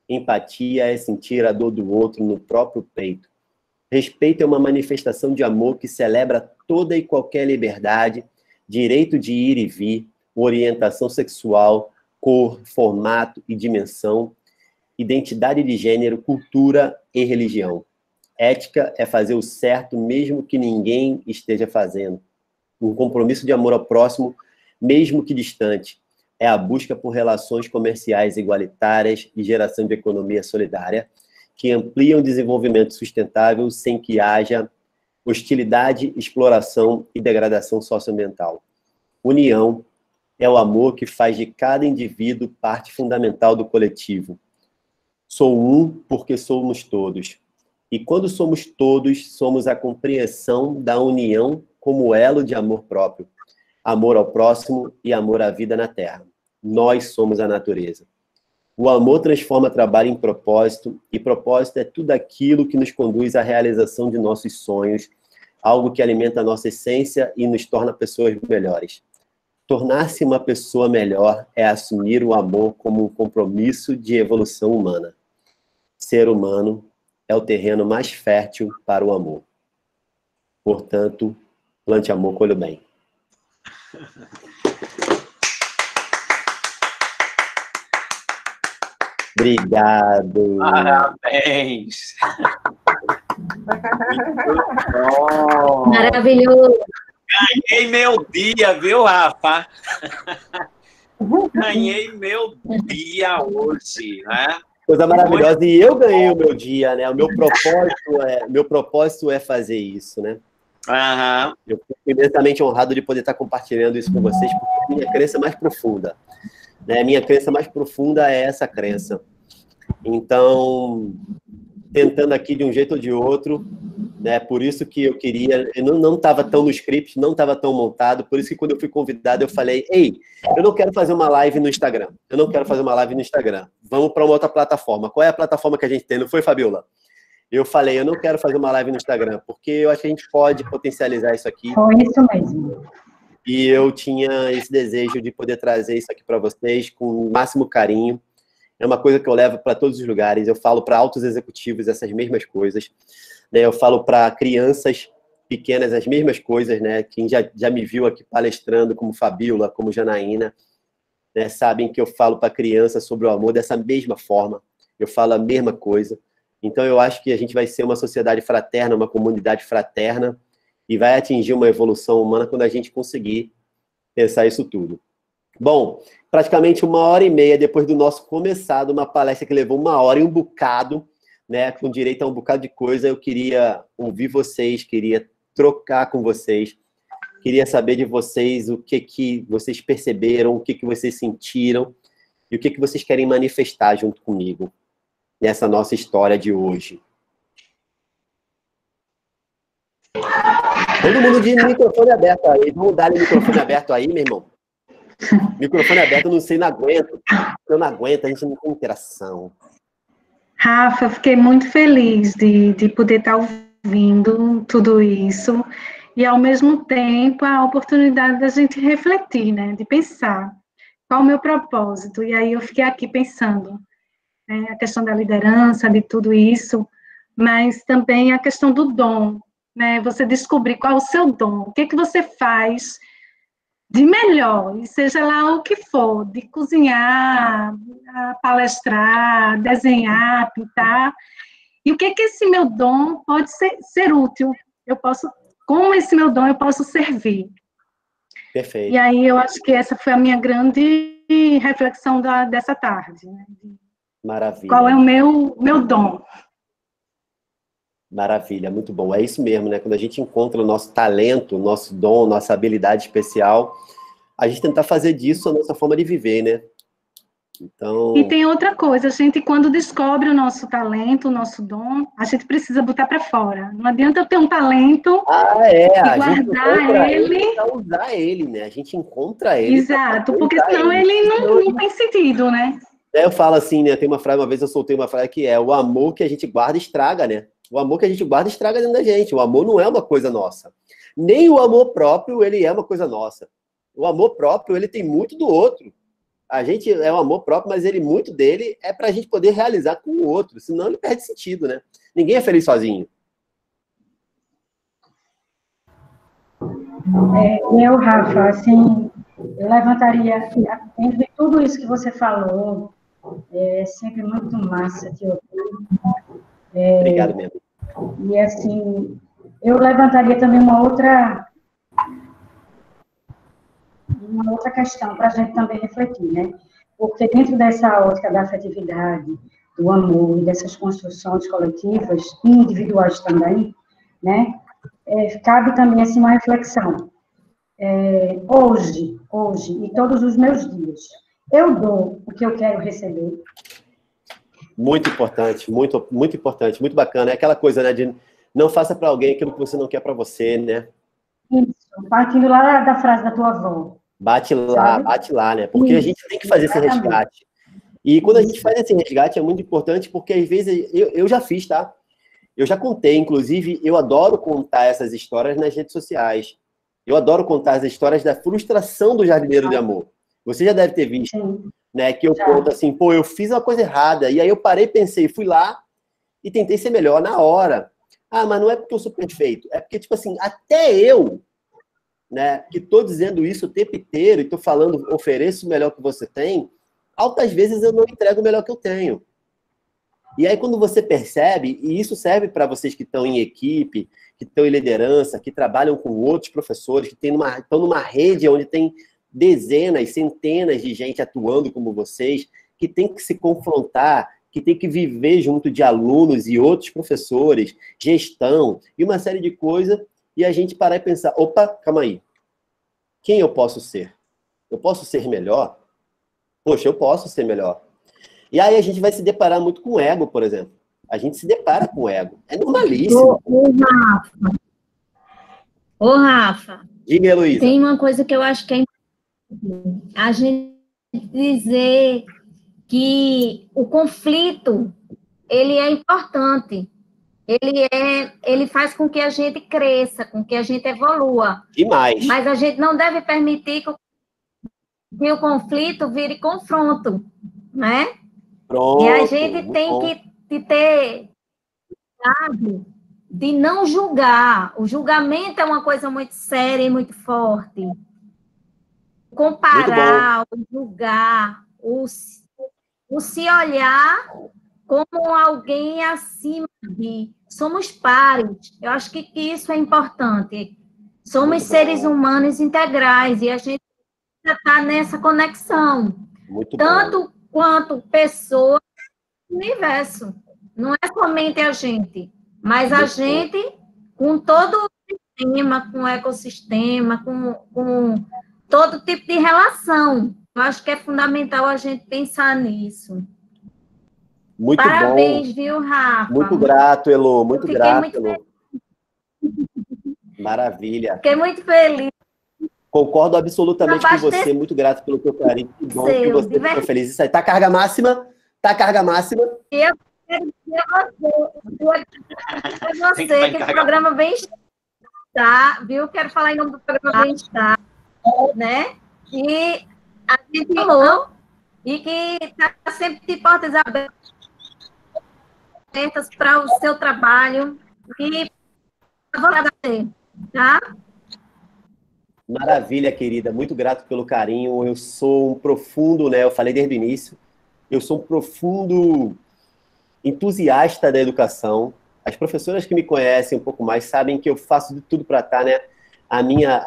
[SPEAKER 2] Empatia é sentir a dor do outro no próprio peito. Respeito é uma manifestação de amor que celebra toda e qualquer liberdade, direito de ir e vir, orientação sexual, cor, formato e dimensão, identidade de gênero, cultura e religião. Ética é fazer o certo mesmo que ninguém esteja fazendo. Um compromisso de amor ao próximo, mesmo que distante, é a busca por relações comerciais igualitárias e geração de economia solidária, que ampliam o desenvolvimento sustentável sem que haja hostilidade, exploração e degradação socioambiental. União é o amor que faz de cada indivíduo parte fundamental do coletivo. Sou um porque somos todos. E quando somos todos, somos a compreensão da união como elo de amor próprio, amor ao próximo e amor à vida na Terra. Nós somos a natureza. O amor transforma trabalho em propósito, e propósito é tudo aquilo que nos conduz à realização de nossos sonhos, algo que alimenta a nossa essência e nos torna pessoas melhores. Tornar-se uma pessoa melhor é assumir o amor como um compromisso de evolução humana. Ser humano é o terreno mais fértil para o amor. Portanto, plante amor, colhe o bem. Obrigado.
[SPEAKER 1] Parabéns.
[SPEAKER 12] Maravilhoso.
[SPEAKER 1] Ganhei meu dia, viu, Rafa? Ganhei meu dia hoje, né?
[SPEAKER 2] Coisa maravilhosa. E eu ganhei o meu dia, né? O meu propósito é fazer isso, né?
[SPEAKER 1] Aham.
[SPEAKER 2] Eu fico imensamente honrado de poder estar compartilhando isso com vocês, porque é a minha crença mais profunda. Né? Minha crença mais profunda é essa crença. Então, tentando aqui de um jeito ou de outro, né? Por isso que eu queria... Eu não estava tão no script, não estava tão montado, por isso que quando eu fui convidado, eu falei, ei, eu não quero fazer uma live no Instagram. Eu não quero fazer uma live no Instagram. Vamos para uma outra plataforma. Qual é a plataforma que a gente tem? Não foi, Fabiola? Eu falei, eu não quero fazer uma live no Instagram, porque eu acho que a gente pode potencializar isso aqui.
[SPEAKER 3] Foi isso mesmo.
[SPEAKER 2] E eu tinha esse desejo de poder trazer isso aqui para vocês com o máximo carinho. É uma coisa que eu levo para todos os lugares. Eu falo para altos executivos essas mesmas coisas. Né? Eu falo para crianças pequenas as mesmas coisas. Né? Quem já me viu aqui palestrando, como Fabiola, como Janaína, né? Sabem que eu falo para criança sobre o amor dessa mesma forma. Eu falo a mesma coisa. Então, eu acho que a gente vai ser uma sociedade fraterna, uma comunidade fraterna, e vai atingir uma evolução humana quando a gente conseguir pensar isso tudo. Bom, praticamente 1h30 depois do nosso começado, uma palestra que levou 1 hora e um bocado, né, com direito a um bocado de coisa, eu queria ouvir vocês, queria trocar com vocês, queria saber de vocês o que vocês perceberam, o que vocês sentiram, e o que vocês querem manifestar junto comigo nessa nossa história de hoje. Todo mundo de microfone aberto aí. Vamos dar o microfone aberto aí, meu irmão. Microfone aberto, eu não sei, não aguento. Eu não aguento, a gente não tem interação.
[SPEAKER 5] Rafa, eu fiquei muito feliz de poder estar ouvindo tudo isso e, ao mesmo tempo, a oportunidade da gente refletir, né? De pensar qual o meu propósito. E aí eu fiquei aqui pensando, né, a questão da liderança, de tudo isso, mas também a questão do dom, né? Você descobrir qual é o seu dom, o que você faz de melhor, e seja lá o que for, de cozinhar, palestrar, desenhar, pintar, e o que esse meu dom pode ser útil, com esse meu dom eu posso servir.
[SPEAKER 2] Perfeito.
[SPEAKER 5] E aí eu acho que essa foi a minha grande reflexão dessa tarde, né?
[SPEAKER 2] Maravilha.
[SPEAKER 5] Qual é o meu dom?
[SPEAKER 2] Maravilha, muito bom. É isso mesmo, né? Quando a gente encontra o nosso talento, o nosso dom, nossa habilidade especial, a gente tentar fazer disso a nossa forma de viver, né? Então...
[SPEAKER 5] E tem outra coisa, a gente, quando descobre o nosso talento, o nosso dom, a gente precisa botar para fora. Não adianta eu ter um talento e guardar ele
[SPEAKER 2] para usar ele, né? A gente encontra ele.
[SPEAKER 5] Exato, porque senão ele não tem sentido, né?
[SPEAKER 2] Eu falo assim, né? Tem uma frase, uma vez eu soltei uma frase que é: o amor que a gente guarda estraga, né? O amor que a gente guarda estraga dentro da gente. O amor não é uma coisa nossa. Nem o amor próprio, ele é uma coisa nossa. O amor próprio, ele tem muito do outro. A gente é o amor próprio, mas ele, muito dele é para a gente poder realizar com o outro. Senão ele perde sentido, né? Ninguém é feliz sozinho.
[SPEAKER 3] Eu, Rafa, assim, eu levantaria, entre tudo isso que você falou, é sempre muito massa te ouvir.
[SPEAKER 2] Obrigado mesmo.
[SPEAKER 3] E, assim, eu levantaria também uma outra questão para a gente também refletir, né? Porque dentro dessa ótica da afetividade, do amor e dessas construções coletivas e individuais também, né? Cabe também, assim, uma reflexão. Hoje, e todos os meus dias, eu dou o que eu quero receber?
[SPEAKER 2] Muito importante, muito, muito importante, muito bacana. É aquela coisa, né, de não faça para alguém aquilo que você não quer para você, né?
[SPEAKER 3] Isso, partindo lá da frase da tua avó.
[SPEAKER 2] Bate lá, né? Porque a gente tem que fazer esse resgate. E quando a gente faz esse resgate é muito importante, porque às vezes eu já fiz, tá? Eu já contei, inclusive, eu adoro contar essas histórias nas redes sociais. Eu adoro contar as histórias da frustração do jardineiro de amor. Você já deve ter visto, né? Que eu conto assim, pô, eu fiz uma coisa errada. E aí eu parei, pensei, fui lá e tentei ser melhor na hora. Ah, mas não é porque eu sou perfeito. É porque, tipo assim, até eu, né, que tô dizendo isso o tempo inteiro e tô falando, ofereço o melhor que você tem, altas vezes eu não entrego o melhor que eu tenho. E aí, quando você percebe, e isso serve para vocês que estão em equipe, que estão em liderança, que trabalham com outros professores, que estão numa rede onde tem dezenas, centenas de gente atuando como vocês, que tem que se confrontar, que tem que viver junto de alunos e outros professores, gestão e uma série de coisas, e a gente parar e pensar, opa, calma aí, quem eu posso ser? Eu posso ser melhor? Poxa, eu posso ser melhor. E aí a gente vai se deparar muito com o ego, por exemplo. A gente se depara com o ego. É normalíssimo.
[SPEAKER 14] Ô, Rafa.
[SPEAKER 2] Diga, Heloísa.
[SPEAKER 14] Tem uma coisa que eu acho que é importante. A gente dizer que o conflito, ele é importante. Ele faz com que a gente cresça, com que a gente evolua.
[SPEAKER 2] Demais.
[SPEAKER 14] Mas a gente não deve permitir que o conflito vire confronto, né?
[SPEAKER 2] Pronto,
[SPEAKER 14] e a gente tem que ter cuidado de não julgar. O julgamento é uma coisa muito séria e muito forte. Comparar, o julgar, o se olhar como alguém acima de... Somos pares. Eu acho que isso é importante. Somos seres humanos integrais e a gente está nessa conexão. Tanto quanto pessoas do universo. Não é somente a gente, mas a gente com todo o sistema, com o ecossistema, com todo tipo de relação. Eu acho que é fundamental a gente pensar nisso.
[SPEAKER 2] Muito
[SPEAKER 14] Parabéns,
[SPEAKER 2] bom.
[SPEAKER 14] Viu, Rafa?
[SPEAKER 2] Muito grato, Elo. Muito grato,
[SPEAKER 14] muito
[SPEAKER 2] Elo. Maravilha.
[SPEAKER 14] Fiquei muito feliz.
[SPEAKER 2] Concordo absolutamente com você. Muito grato pelo teu carinho. Que bom que você ficou feliz. Isso aí. Tá carga máxima? Tá carga máxima?
[SPEAKER 14] Eu quero dizer a você que o programa Bem-Estar, viu? Quero falar em nome do programa Bem-Estar, né? E a gente falou e que está sempre de portas abertas para o seu trabalho e vou agradecer, tá?
[SPEAKER 2] Maravilha, querida. Muito grato pelo carinho. Eu sou um profundo, né? Eu falei desde o início. Eu sou um profundo entusiasta da educação. As professoras que me conhecem um pouco mais sabem que eu faço de tudo para estar, né? A minha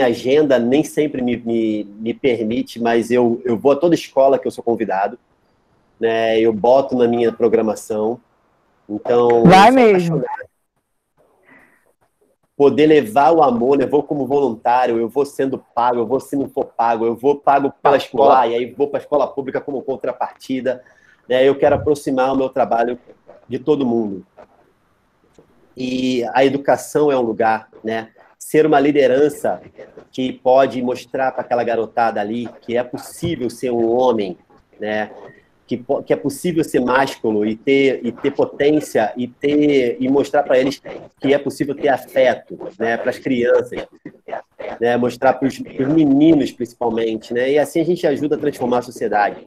[SPEAKER 2] agenda nem sempre me permite, mas eu vou a toda escola que eu sou convidado, né? Eu boto na minha programação. Então,
[SPEAKER 7] vai mesmo.
[SPEAKER 2] Poder levar o amor, né? Eu vou como voluntário, eu vou sendo pago, eu vou se não for pago, eu vou pago pela escola, e aí vou para a escola pública como contrapartida, né? Eu quero aproximar o meu trabalho de todo mundo. E a educação é um lugar, né? Ser uma liderança que pode mostrar para aquela garotada ali que é possível ser um homem, né? Que é possível ser másculo e ter potência e mostrar para eles que é possível ter afeto, né, para as crianças, né, mostrar para os meninos principalmente, né, e assim a gente ajuda a transformar a sociedade.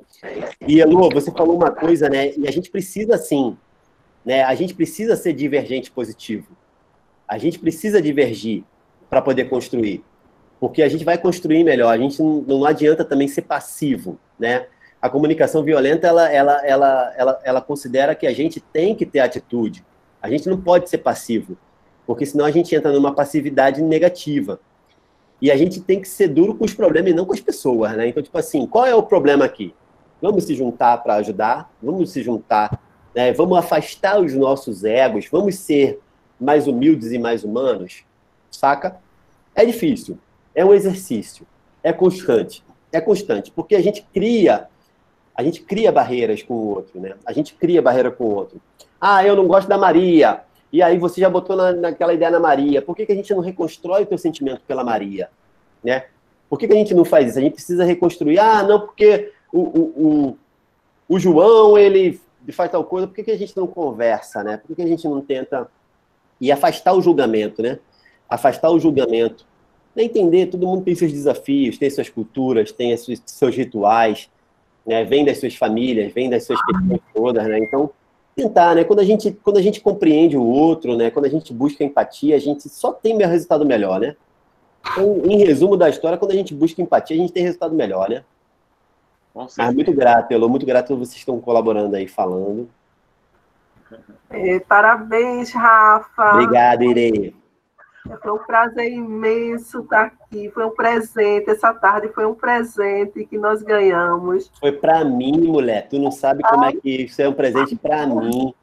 [SPEAKER 2] E Elô, você falou uma coisa, né, e a gente precisa sim, né, a gente precisa ser divergente positivo, a gente precisa divergir para poder construir, porque a gente vai construir melhor, a gente não adianta também ser passivo, né. A comunicação violenta, ela considera que a gente tem que ter atitude. A gente não pode ser passivo, porque senão a gente entra numa passividade negativa. E a gente tem que ser duro com os problemas e não com as pessoas, né? Então, tipo assim, qual é o problema aqui? Vamos se juntar para ajudar? Vamos se juntar, né? Vamos afastar os nossos egos? Vamos ser mais humildes e mais humanos? Saca? É difícil. É um exercício. É constante. É constante, porque a gente cria barreiras com o outro, né? A gente cria barreira com o outro. Ah, eu não gosto da Maria. E aí você já botou naquela ideia na Maria. Por que a gente não reconstrói o teu sentimento pela Maria? Né? Por que a gente não faz isso? A gente precisa reconstruir. Ah, não, porque o João, ele faz tal coisa. Por que a gente não conversa, né? Por que a gente não tenta... E afastar o julgamento, né? Afastar o julgamento. Entender, todo mundo tem seus desafios, tem suas culturas, tem seus rituais, né, vem das suas famílias, vem das suas questões todas, né? Então, tentar, né? Quando a gente compreende o outro, né? Quando a gente busca empatia, a gente só tem resultado melhor, né? Então, em resumo da história, quando a gente busca empatia, a gente tem resultado melhor, né? Mas muito grato, Elô, muito grato por vocês que estão colaborando aí, falando.
[SPEAKER 11] Parabéns, Rafa.
[SPEAKER 2] Obrigado, Irene.
[SPEAKER 11] Foi um prazer imenso estar aqui. Foi um presente. Essa tarde foi um presente que nós ganhamos.
[SPEAKER 2] Foi para mim, mulher. Tu não sabe como é que isso é um presente para mim.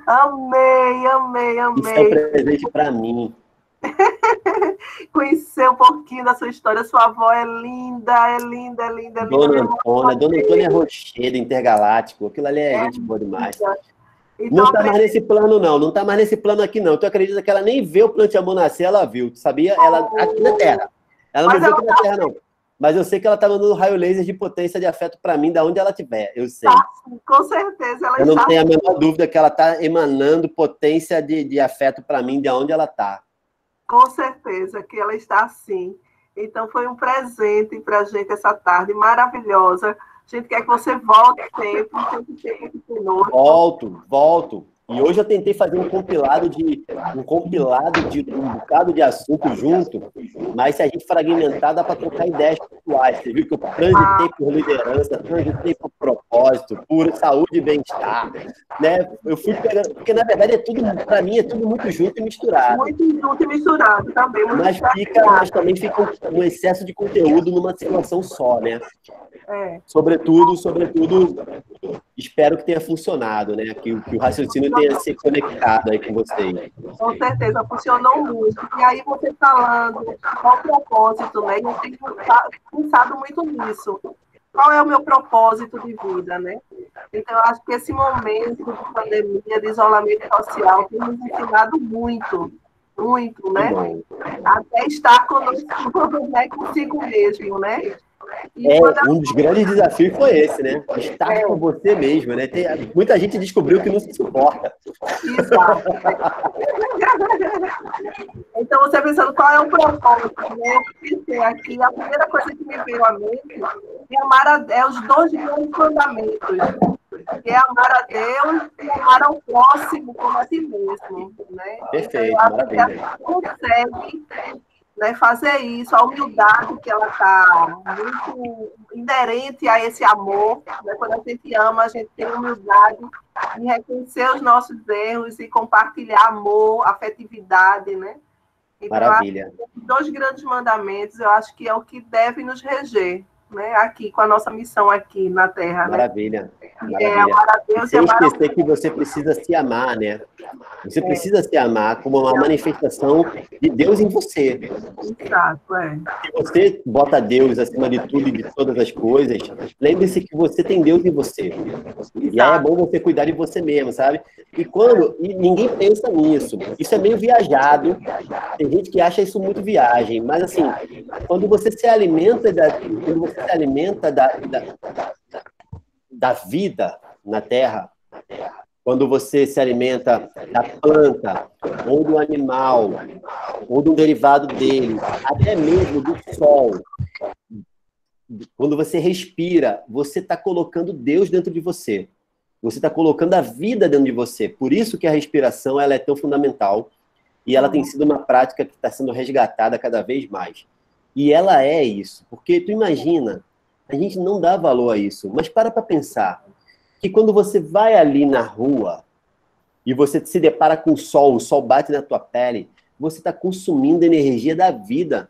[SPEAKER 11] Amei, amei, amei.
[SPEAKER 2] Isso é um presente para mim.
[SPEAKER 11] Conhecer um pouquinho da sua história. Sua avó é linda, é linda, é linda. É
[SPEAKER 2] Dona Antônia Rochedo, Intergaláctico. Aquilo ali é gente boa demais. Então, não está mais nesse plano, não. Não está mais nesse plano aqui, não. Tu acredita que ela nem vê o Plante Amor nascer, ela viu. Tu sabia? Ela aqui na Terra. Ela não viu aqui na Terra, não. Mas eu sei que ela está mandando raio laser de potência de afeto para mim, da onde ela estiver. Eu sei.
[SPEAKER 11] Com certeza.
[SPEAKER 2] Eu não tenho a menor dúvida que ela está emanando potência de afeto para mim, de onde ela está.
[SPEAKER 11] Com certeza que ela está assim. Então, foi um presente para a gente essa tarde, maravilhosa. A gente quer que você volte sempre conosco.
[SPEAKER 2] Volto. E hoje eu tentei fazer um compilado de um bocado de assunto junto, mas se a gente fragmentar, dá para trocar ideias pontuais. Você viu que eu transitei por liderança, transitei por propósito, por saúde e bem-estar. Né? Eu fui pegando, porque na verdade é tudo, para mim, é tudo muito junto e misturado.
[SPEAKER 11] Muito junto e misturado também.
[SPEAKER 2] Mas também fica um excesso de conteúdo numa situação só, né? Sobretudo, espero que tenha funcionado, né? Que o raciocínio tenha se conectado aí com vocês.
[SPEAKER 11] Com certeza, funcionou muito. E aí você falando qual o propósito, né? Eu tenho pensado muito nisso. Qual é o meu propósito de vida, né? Então, eu acho que esse momento de pandemia, de isolamento social, tem nos ensinado muito, né? Até estar conosco, né? Consigo mesmo, né?
[SPEAKER 2] Um dos grandes desafios foi esse, né? Estar com você mesmo, né? Muita gente descobriu que não se suporta.
[SPEAKER 11] Exato. Então, você pensando qual é o propósito, né? Eu pensei aqui, a primeira coisa que me veio à mente é os 2 grandes mandamentos, que é amar a Deus e amar ao próximo como a si mesmo, né?
[SPEAKER 2] Perfeito,
[SPEAKER 11] então, maravilha. Consegue, né, fazer isso, a humildade que ela está muito inerente a esse amor, né? Quando a gente ama, a gente tem humildade de reconhecer os nossos erros e compartilhar amor, afetividade, né? Então,
[SPEAKER 2] maravilha.
[SPEAKER 11] Os 2 grandes mandamentos, eu acho que é o que deve nos reger, né? Aqui, com a nossa missão aqui na Terra.
[SPEAKER 2] Maravilha.
[SPEAKER 11] Né?
[SPEAKER 2] Maravilha.
[SPEAKER 11] Amar a Deus
[SPEAKER 2] sem esquecer que você precisa se amar, né? Você precisa se amar como uma manifestação de Deus em você.
[SPEAKER 11] Exato,
[SPEAKER 2] Se você bota Deus acima de tudo e de todas as coisas, lembre-se que você tem Deus em você. E aí é bom você cuidar de você mesmo, sabe? E ninguém pensa nisso. Isso é meio viajado. Tem gente que acha isso muito viagem. Mas, assim, quando você se alimenta da vida na Terra, quando você se alimenta da planta, ou do animal, ou do derivado dele, até mesmo do sol, quando você respira, você está colocando Deus dentro de você. Você está colocando a vida dentro de você. Por isso que a respiração ela é tão fundamental e ela tem sido uma prática que está sendo resgatada cada vez mais. E ela é isso, porque tu imagina, a gente não dá valor a isso, mas para pensar que quando você vai ali na rua e você se depara com o sol bate na tua pele, você está consumindo energia da vida.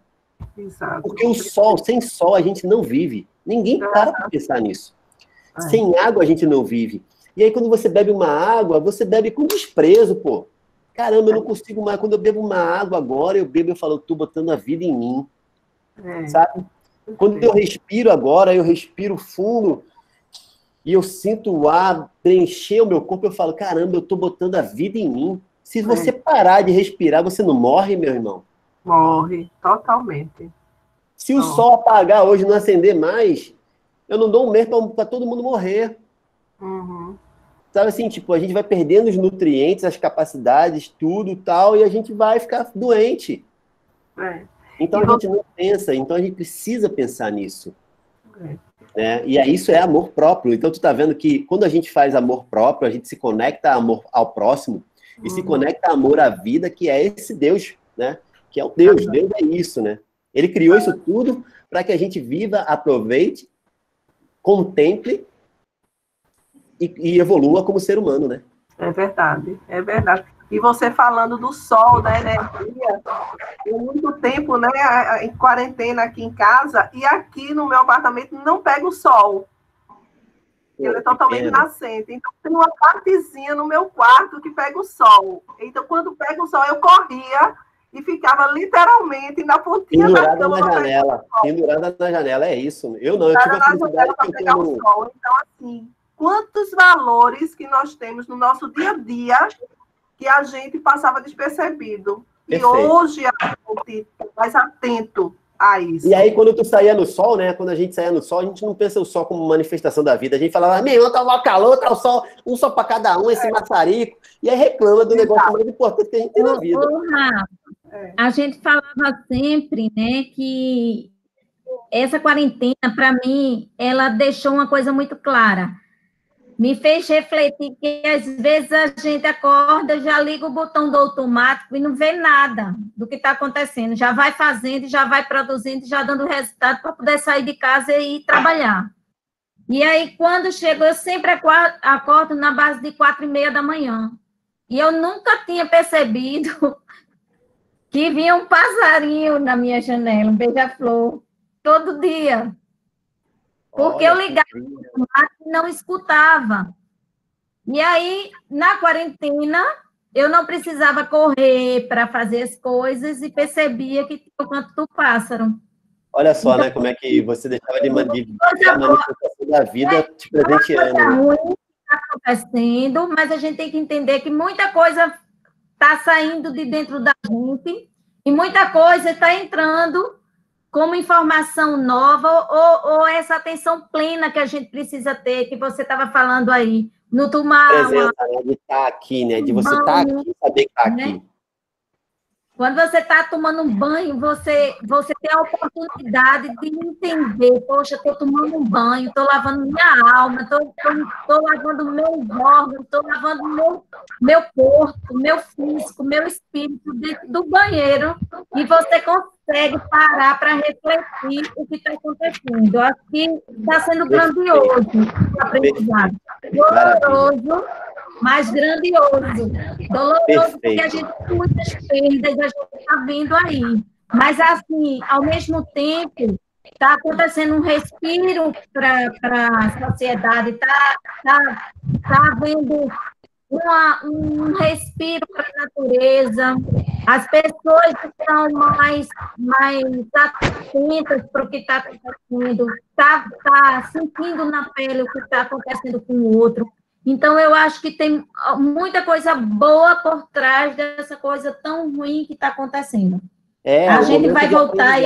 [SPEAKER 11] Exato.
[SPEAKER 2] Porque o sol, sem sol a gente não vive. Ninguém para pensar nisso. Sem água a gente não vive. E aí quando você bebe uma água, você bebe com desprezo, pô. Caramba, eu não consigo mais. Quando eu bebo uma água agora, eu falo, eu tô botando a vida em mim. Sabe? Quando eu respiro agora, eu respiro fundo e eu sinto o ar preencher o meu corpo, eu falo, caramba, eu tô botando a vida em mim. Se você parar de respirar, você não morre, meu irmão?
[SPEAKER 11] Morre, totalmente.
[SPEAKER 2] Se o sol apagar hoje, não acender mais, eu não dou um mês para todo mundo morrer. Sabe assim, tipo, a gente vai perdendo os nutrientes, as capacidades, tudo tal, e a gente vai ficar doente. Então a gente não pensa, então a gente precisa pensar nisso. Né? E isso é amor próprio. Então tu tá vendo que quando a gente faz amor próprio, a gente se conecta a amor ao próximo e se conecta a amor à vida, que é esse Deus, né? Que é o Deus. Deus é isso, né? Ele criou isso tudo para que a gente viva, aproveite, contemple e evolua como ser humano, né?
[SPEAKER 11] É verdade, é verdade. E você falando do sol, da energia, eu muito tempo, né, em quarentena aqui em casa, e aqui no meu apartamento não pega o sol. Ele é totalmente nascente. Então, tem uma partezinha no meu quarto que pega o sol. Então, quando pega o sol, eu corria e ficava literalmente na pontinha da cama.
[SPEAKER 2] Pendurada na janela, é isso. Eu não, eu tive a felicidade
[SPEAKER 11] para pegar o sol. Então, assim, quantos valores que nós temos no nosso dia a dia que a gente passava despercebido.
[SPEAKER 2] Perfeito.
[SPEAKER 11] E hoje a gente está mais atento a isso.
[SPEAKER 2] E aí, quando tu saía no sol, né? Quando a gente saía no sol, a gente não pensa o sol como manifestação da vida. A gente falava, meu irmão, tá mal calor, tá o sol, um sol para cada um, esse maçarico. E aí reclama do negócio mais importante que a gente tem na vida.
[SPEAKER 14] A gente falava sempre, né, que essa quarentena, para mim, ela deixou uma coisa muito clara. Me fez refletir que, às vezes, a gente acorda, já liga o botão do automático e não vê nada do que está acontecendo. Já vai fazendo, já vai produzindo, já dando resultado para poder sair de casa e ir trabalhar. E aí, quando chego, eu sempre acordo na base de 4h30 da manhã. E eu nunca tinha percebido que vinha um passarinho na minha janela, um beija-flor, todo dia. Porque eu ligava e não escutava. E aí, na quarentena, eu não precisava correr para fazer as coisas e percebia que tinha o canto do pássaro.
[SPEAKER 2] Olha só, então, né, como é que você deixava de a manifestação da vida te presenteando.
[SPEAKER 14] Coisa ruim está acontecendo, mas a gente tem que entender que muita coisa está saindo de dentro da gente e muita coisa está entrando como informação nova ou essa atenção plena que a gente precisa ter, que você estava falando aí, no tomar...
[SPEAKER 2] Presença, né, de estar aqui, né? De você estar aqui e saber que está aqui.
[SPEAKER 14] Quando você está tomando um banho, você tem a oportunidade de entender, poxa, estou tomando um banho, estou lavando minha alma, estou lavando meus órgãos, estou lavando meu corpo, meu físico, meu espírito dentro do banheiro, e você consegue parar para refletir o que está acontecendo. Eu acho que está sendo grandioso o aprendizado. Doloroso, mas grandioso. Doloroso porque a gente tem muitas perdas, a gente está vendo aí. Mas, assim, ao mesmo tempo, está acontecendo um respiro para a sociedade, está havendo um respiro para a natureza, as pessoas estão mais atentas para o que está acontecendo, está sentindo na pele o que está acontecendo com o outro. Então, eu acho que tem muita coisa boa por trás dessa coisa tão ruim que está acontecendo. A gente vai voltar...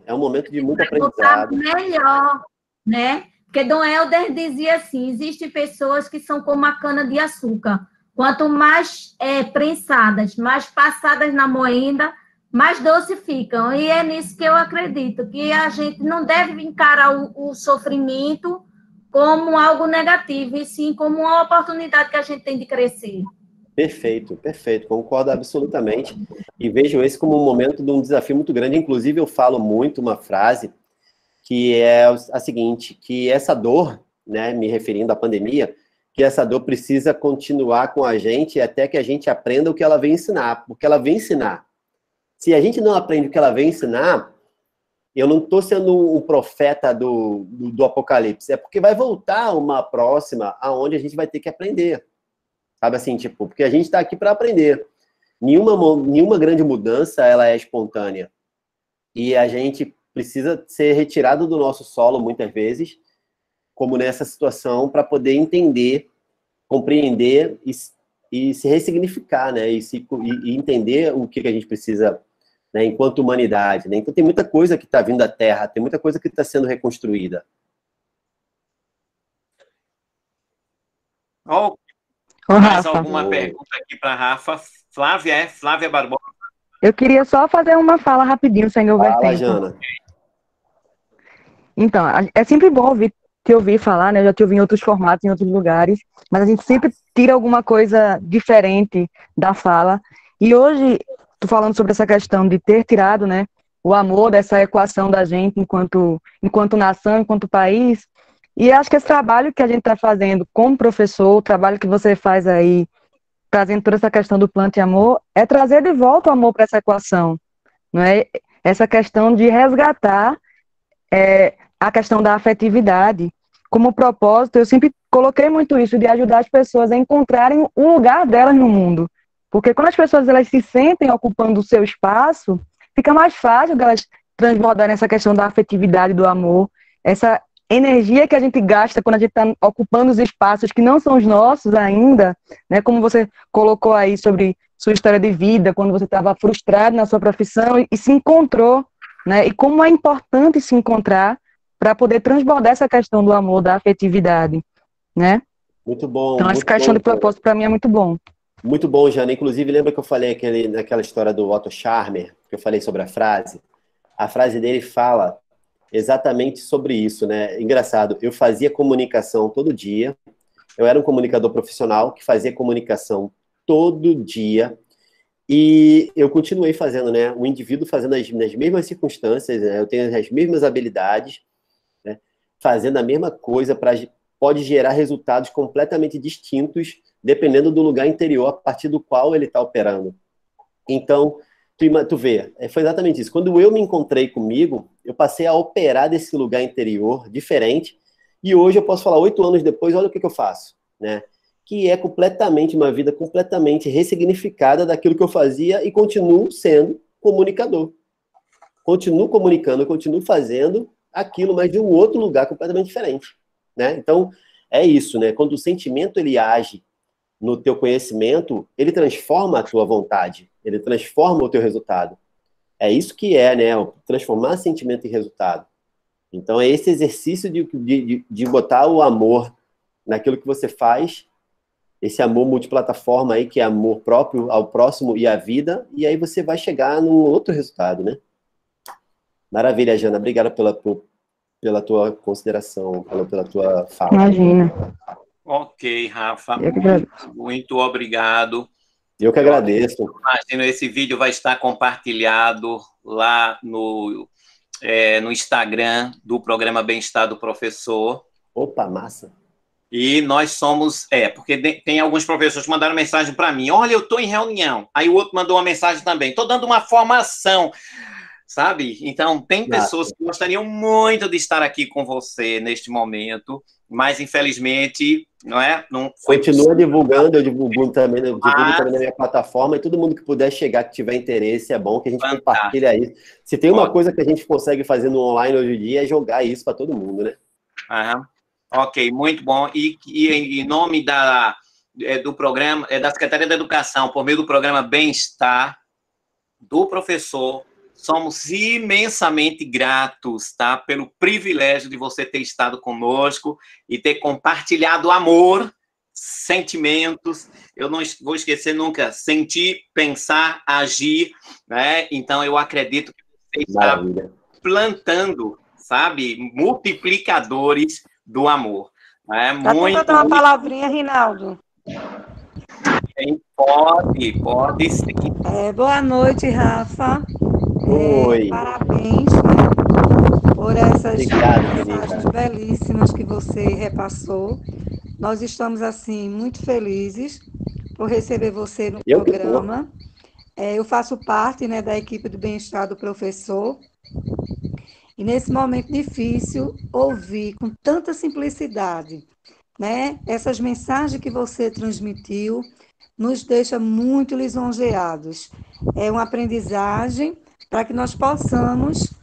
[SPEAKER 2] É um momento de muito aprendizado.
[SPEAKER 14] Melhor, né? Porque Dom Helder dizia assim, existem pessoas que são como a cana-de-açúcar. Quanto mais prensadas, mais passadas na moenda, mais doce ficam. E é nisso que eu acredito, que a gente não deve encarar o sofrimento como algo negativo, e sim como uma oportunidade que a gente tem de crescer.
[SPEAKER 2] Perfeito, perfeito, concordo absolutamente. E vejo esse como um momento de um desafio muito grande. Inclusive, eu falo muito uma frase que é a seguinte, que essa dor, né, me referindo à pandemia, que essa dor precisa continuar com a gente até que a gente aprenda o que ela vem ensinar, porque ela vem ensinar. Se a gente não aprende o que ela vem ensinar, eu não estou sendo um profeta do apocalipse, é porque vai voltar uma próxima aonde a gente vai ter que aprender. Sabe assim, tipo, porque a gente está aqui para aprender. Nenhuma grande mudança, ela é espontânea. E a gente precisa ser retirado do nosso solo, muitas vezes, como nessa situação, para poder entender, compreender e se ressignificar, né? E entender o que a gente precisa, né, enquanto humanidade, né? Então tem muita coisa que está vindo da Terra, tem muita coisa que está sendo reconstruída.
[SPEAKER 1] Mais alguma pergunta aqui para a Rafa? Flávia Barbosa.
[SPEAKER 7] Eu queria só fazer uma fala rapidinho, sem houver tempo.
[SPEAKER 2] Fala, Jana.
[SPEAKER 7] Então, é sempre bom te ouvir falar, né? Eu já te ouvi em outros formatos, em outros lugares, mas a gente sempre tira alguma coisa diferente da fala. E hoje, tô falando sobre essa questão de ter tirado, né, o amor dessa equação da gente enquanto nação, enquanto país. E acho que esse trabalho que a gente está fazendo como professor, o trabalho que você faz aí trazendo toda essa questão do Plante Amor, é trazer de volta o amor para essa equação, não é? Essa questão de resgatar a questão da afetividade. Como propósito, eu sempre coloquei muito isso, de ajudar as pessoas a encontrarem o lugar delas no mundo. Porque quando as pessoas elas se sentem ocupando o seu espaço, fica mais fácil delas transbordarem essa questão da afetividade, do amor, essa energia que a gente gasta quando a gente está ocupando os espaços que não são os nossos ainda, né? Como você colocou aí sobre sua história de vida, quando você estava frustrado na sua profissão e se encontrou, né? E como é importante se encontrar para poder transbordar essa questão do amor, da afetividade, né?
[SPEAKER 2] Muito bom.
[SPEAKER 7] Então, essa questão de propósito, para mim, é muito bom.
[SPEAKER 2] Muito bom, Jana. Inclusive, lembra que eu falei naquela história do Otto Scharmer, que eu falei sobre a frase? A frase dele fala exatamente sobre isso, né? Engraçado, eu fazia comunicação todo dia, eu era um comunicador profissional que fazia comunicação todo dia, e eu continuei fazendo, né? Um indivíduo fazendo nas mesmas circunstâncias, né? Eu tenho as mesmas habilidades, né? Fazendo a mesma coisa, pode gerar resultados completamente distintos, dependendo do lugar interior a partir do qual ele está operando. Então, tu vê, foi exatamente isso. Quando eu me encontrei comigo, eu passei a operar desse lugar interior diferente, e hoje eu posso falar, 8 anos depois, olha o que eu faço, né? Que é completamente uma vida completamente ressignificada daquilo que eu fazia e continuo sendo comunicador. Continuo comunicando, continuo fazendo aquilo, mas de um outro lugar completamente diferente, né? Então, é isso, né? Quando o sentimento ele age no teu conhecimento, ele transforma a tua vontade, ele transforma o teu resultado. É isso que é, né? Transformar sentimento em resultado. Então, é esse exercício de botar o amor naquilo que você faz, esse amor multiplataforma aí, que é amor próprio ao próximo e à vida, e aí você vai chegar num outro resultado, né? Maravilha, Jana. Obrigado pela tua consideração, pela tua fala.
[SPEAKER 7] Imagina.
[SPEAKER 1] Ok, Rafa.
[SPEAKER 7] Eu
[SPEAKER 1] Muito obrigado.
[SPEAKER 2] Eu que agradeço.
[SPEAKER 1] Imagino, esse vídeo vai estar compartilhado lá no Instagram do programa Bem-Estar do Professor.
[SPEAKER 2] Opa, massa.
[SPEAKER 1] E nós somos... porque tem alguns professores que mandaram mensagem para mim. Olha, eu estou em reunião. Aí o outro mandou uma mensagem também. Estou dando uma formação, sabe? Então, tem pessoas que gostariam muito de estar aqui com você neste momento, mas, infelizmente, não é? Não foi
[SPEAKER 2] Continua divulgando, eu divulgo também na minha plataforma, e todo mundo que puder chegar, que tiver interesse, é bom que a gente compartilha isso. Se tem uma coisa que a gente consegue fazer no online hoje em dia, é jogar isso para todo mundo, né?
[SPEAKER 1] Ok, muito bom. E em nome do programa, da Secretaria da Educação, por meio do programa Bem-Estar do Professor, somos imensamente gratos, tá? Pelo privilégio de você ter estado conosco e ter compartilhado amor, sentimentos. Eu não vou esquecer nunca, sentir, pensar, agir, né? Então, eu acredito que você está plantando, sabe? Multiplicadores do amor. Né?
[SPEAKER 9] Dá para dar uma palavrinha, Rinaldo?
[SPEAKER 1] Pode sim.
[SPEAKER 9] Boa noite, Rafa.
[SPEAKER 2] Oi.
[SPEAKER 9] Parabéns, né, por essas mensagens belíssimas que você repassou. Nós estamos, assim, muito felizes por receber você no programa. Eu faço parte, né, da equipe do Bem-Estar do Professor. E nesse momento difícil, ouvir com tanta simplicidade, né, essas mensagens que você transmitiu, nos deixa muito lisonjeados. É uma aprendizagem para que nós possamos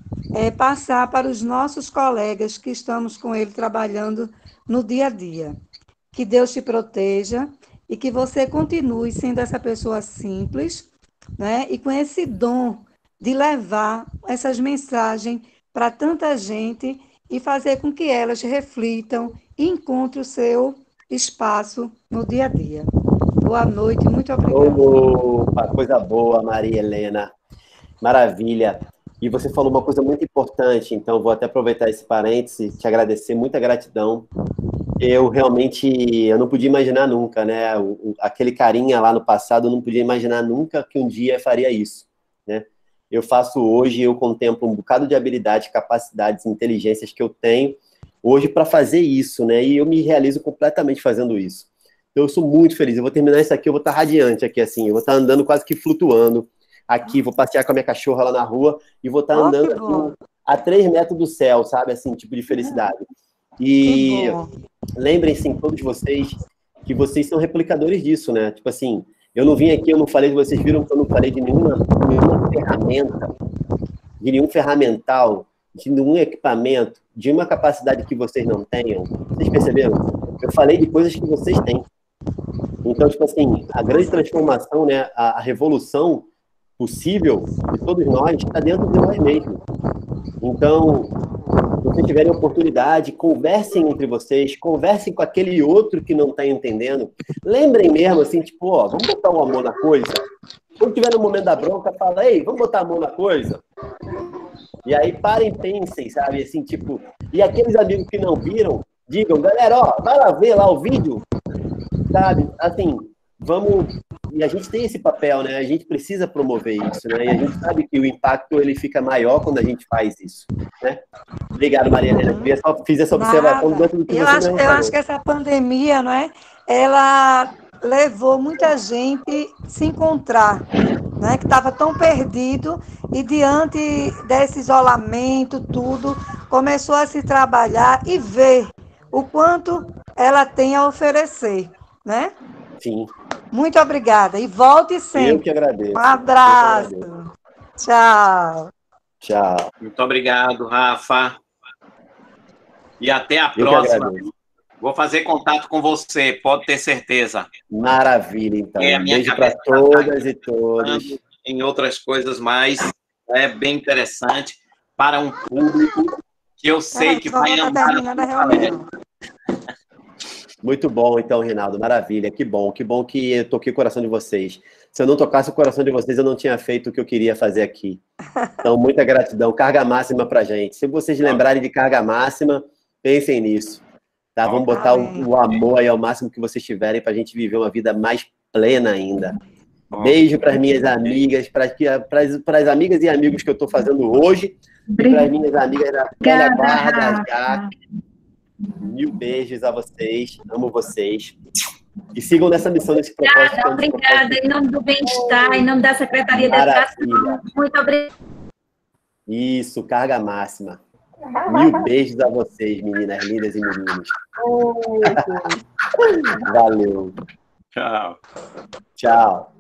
[SPEAKER 9] passar para os nossos colegas que estamos com ele trabalhando no dia a dia. Que Deus te proteja e que você continue sendo essa pessoa simples, né, e com esse dom de levar essas mensagens para tanta gente e fazer com que elas reflitam e encontrem o seu espaço no dia a dia. Boa noite, muito obrigada.
[SPEAKER 2] Opa, coisa boa, Maria Helena. Maravilha. E você falou uma coisa muito importante, então vou até aproveitar esse parêntese, te agradecer, muita gratidão. Eu não podia imaginar nunca, né? Aquele carinha lá no passado, eu não podia imaginar nunca que um dia faria isso, né? Eu faço hoje, eu contemplo um bocado de habilidades, capacidades, inteligências que eu tenho hoje para fazer isso, né? E eu me realizo completamente fazendo isso. Eu sou muito feliz. Eu vou terminar isso aqui, eu vou estar radiante aqui, assim. Eu vou estar andando quase que flutuando aqui. Vou passear com a minha cachorra lá na rua e vou estar andando assim, a 3 metros do céu, sabe? Assim, tipo de felicidade. E lembrem-se, todos vocês, que vocês são replicadores disso, né? Tipo assim, eu não vim aqui, eu não falei, vocês viram que eu não falei de nenhuma ferramenta, de nenhum ferramental, de nenhum equipamento, de uma capacidade que vocês não tenham. Vocês perceberam? Eu falei de coisas que vocês têm. Então, tipo assim, a grande transformação, né, a revolução possível de todos nós está dentro de nós mesmos. Então, se vocês tiverem oportunidade, conversem entre vocês, conversem com aquele outro que não está entendendo. Lembrem mesmo, assim, tipo, ó, vamos botar o amor na coisa. Quando tiver no momento da bronca, fala, ei, vamos botar a mão na coisa? E aí, parem, pensem, sabe, assim, tipo... E aqueles amigos que não viram, digam, galera, ó, vai lá ver lá o vídeo, sabe? Assim, vamos... E a gente tem esse papel, né? A gente precisa promover isso, né? E a gente sabe que o impacto, ele fica maior quando a gente faz isso, né? Obrigado, Maria Helena. Eu só fiz essa observação dentro do que
[SPEAKER 9] eu acho que essa pandemia, não é? Ela levou muita gente a se encontrar, né? Que estava tão perdido e diante desse isolamento, tudo, começou a se trabalhar e ver o quanto ela tem a oferecer, né?
[SPEAKER 2] Sim.
[SPEAKER 9] Muito obrigada. E volte sempre.
[SPEAKER 2] Eu que agradeço.
[SPEAKER 9] Um abraço. Tchau.
[SPEAKER 2] Tchau.
[SPEAKER 1] Muito obrigado, Rafa. E até a próxima. Vou fazer contato com você, pode ter certeza.
[SPEAKER 2] Maravilha, então. Um beijo para todas e todos.
[SPEAKER 1] Em outras coisas mais, é bem interessante para um público que eu sei que vai amar.
[SPEAKER 2] Muito bom, então, Rinaldo. Maravilha. Que bom que eu toquei o coração de vocês. Se eu não tocasse o coração de vocês, eu não tinha feito o que eu queria fazer aqui. Então, muita gratidão. Carga máxima pra gente. Se vocês lembrarem de carga máxima, pensem nisso. Tá? Vamos botar o amor aí ao máximo que vocês tiverem pra gente viver uma vida mais plena ainda. Beijo para as minhas amigas, para as amigas e amigos que eu estou fazendo hoje, e para as minhas amigas da velha guarda, da Jaque. 1000 beijos a vocês, amo vocês. E sigam nessa missão, nesse propósito.
[SPEAKER 14] Obrigada, em nome do bem-estar, em nome da Secretaria de Educação. Muito obrigada.
[SPEAKER 2] Isso, carga máxima. 1000 beijos a vocês, meninas lindas e meninos. Valeu.
[SPEAKER 1] Tchau.
[SPEAKER 2] Tchau.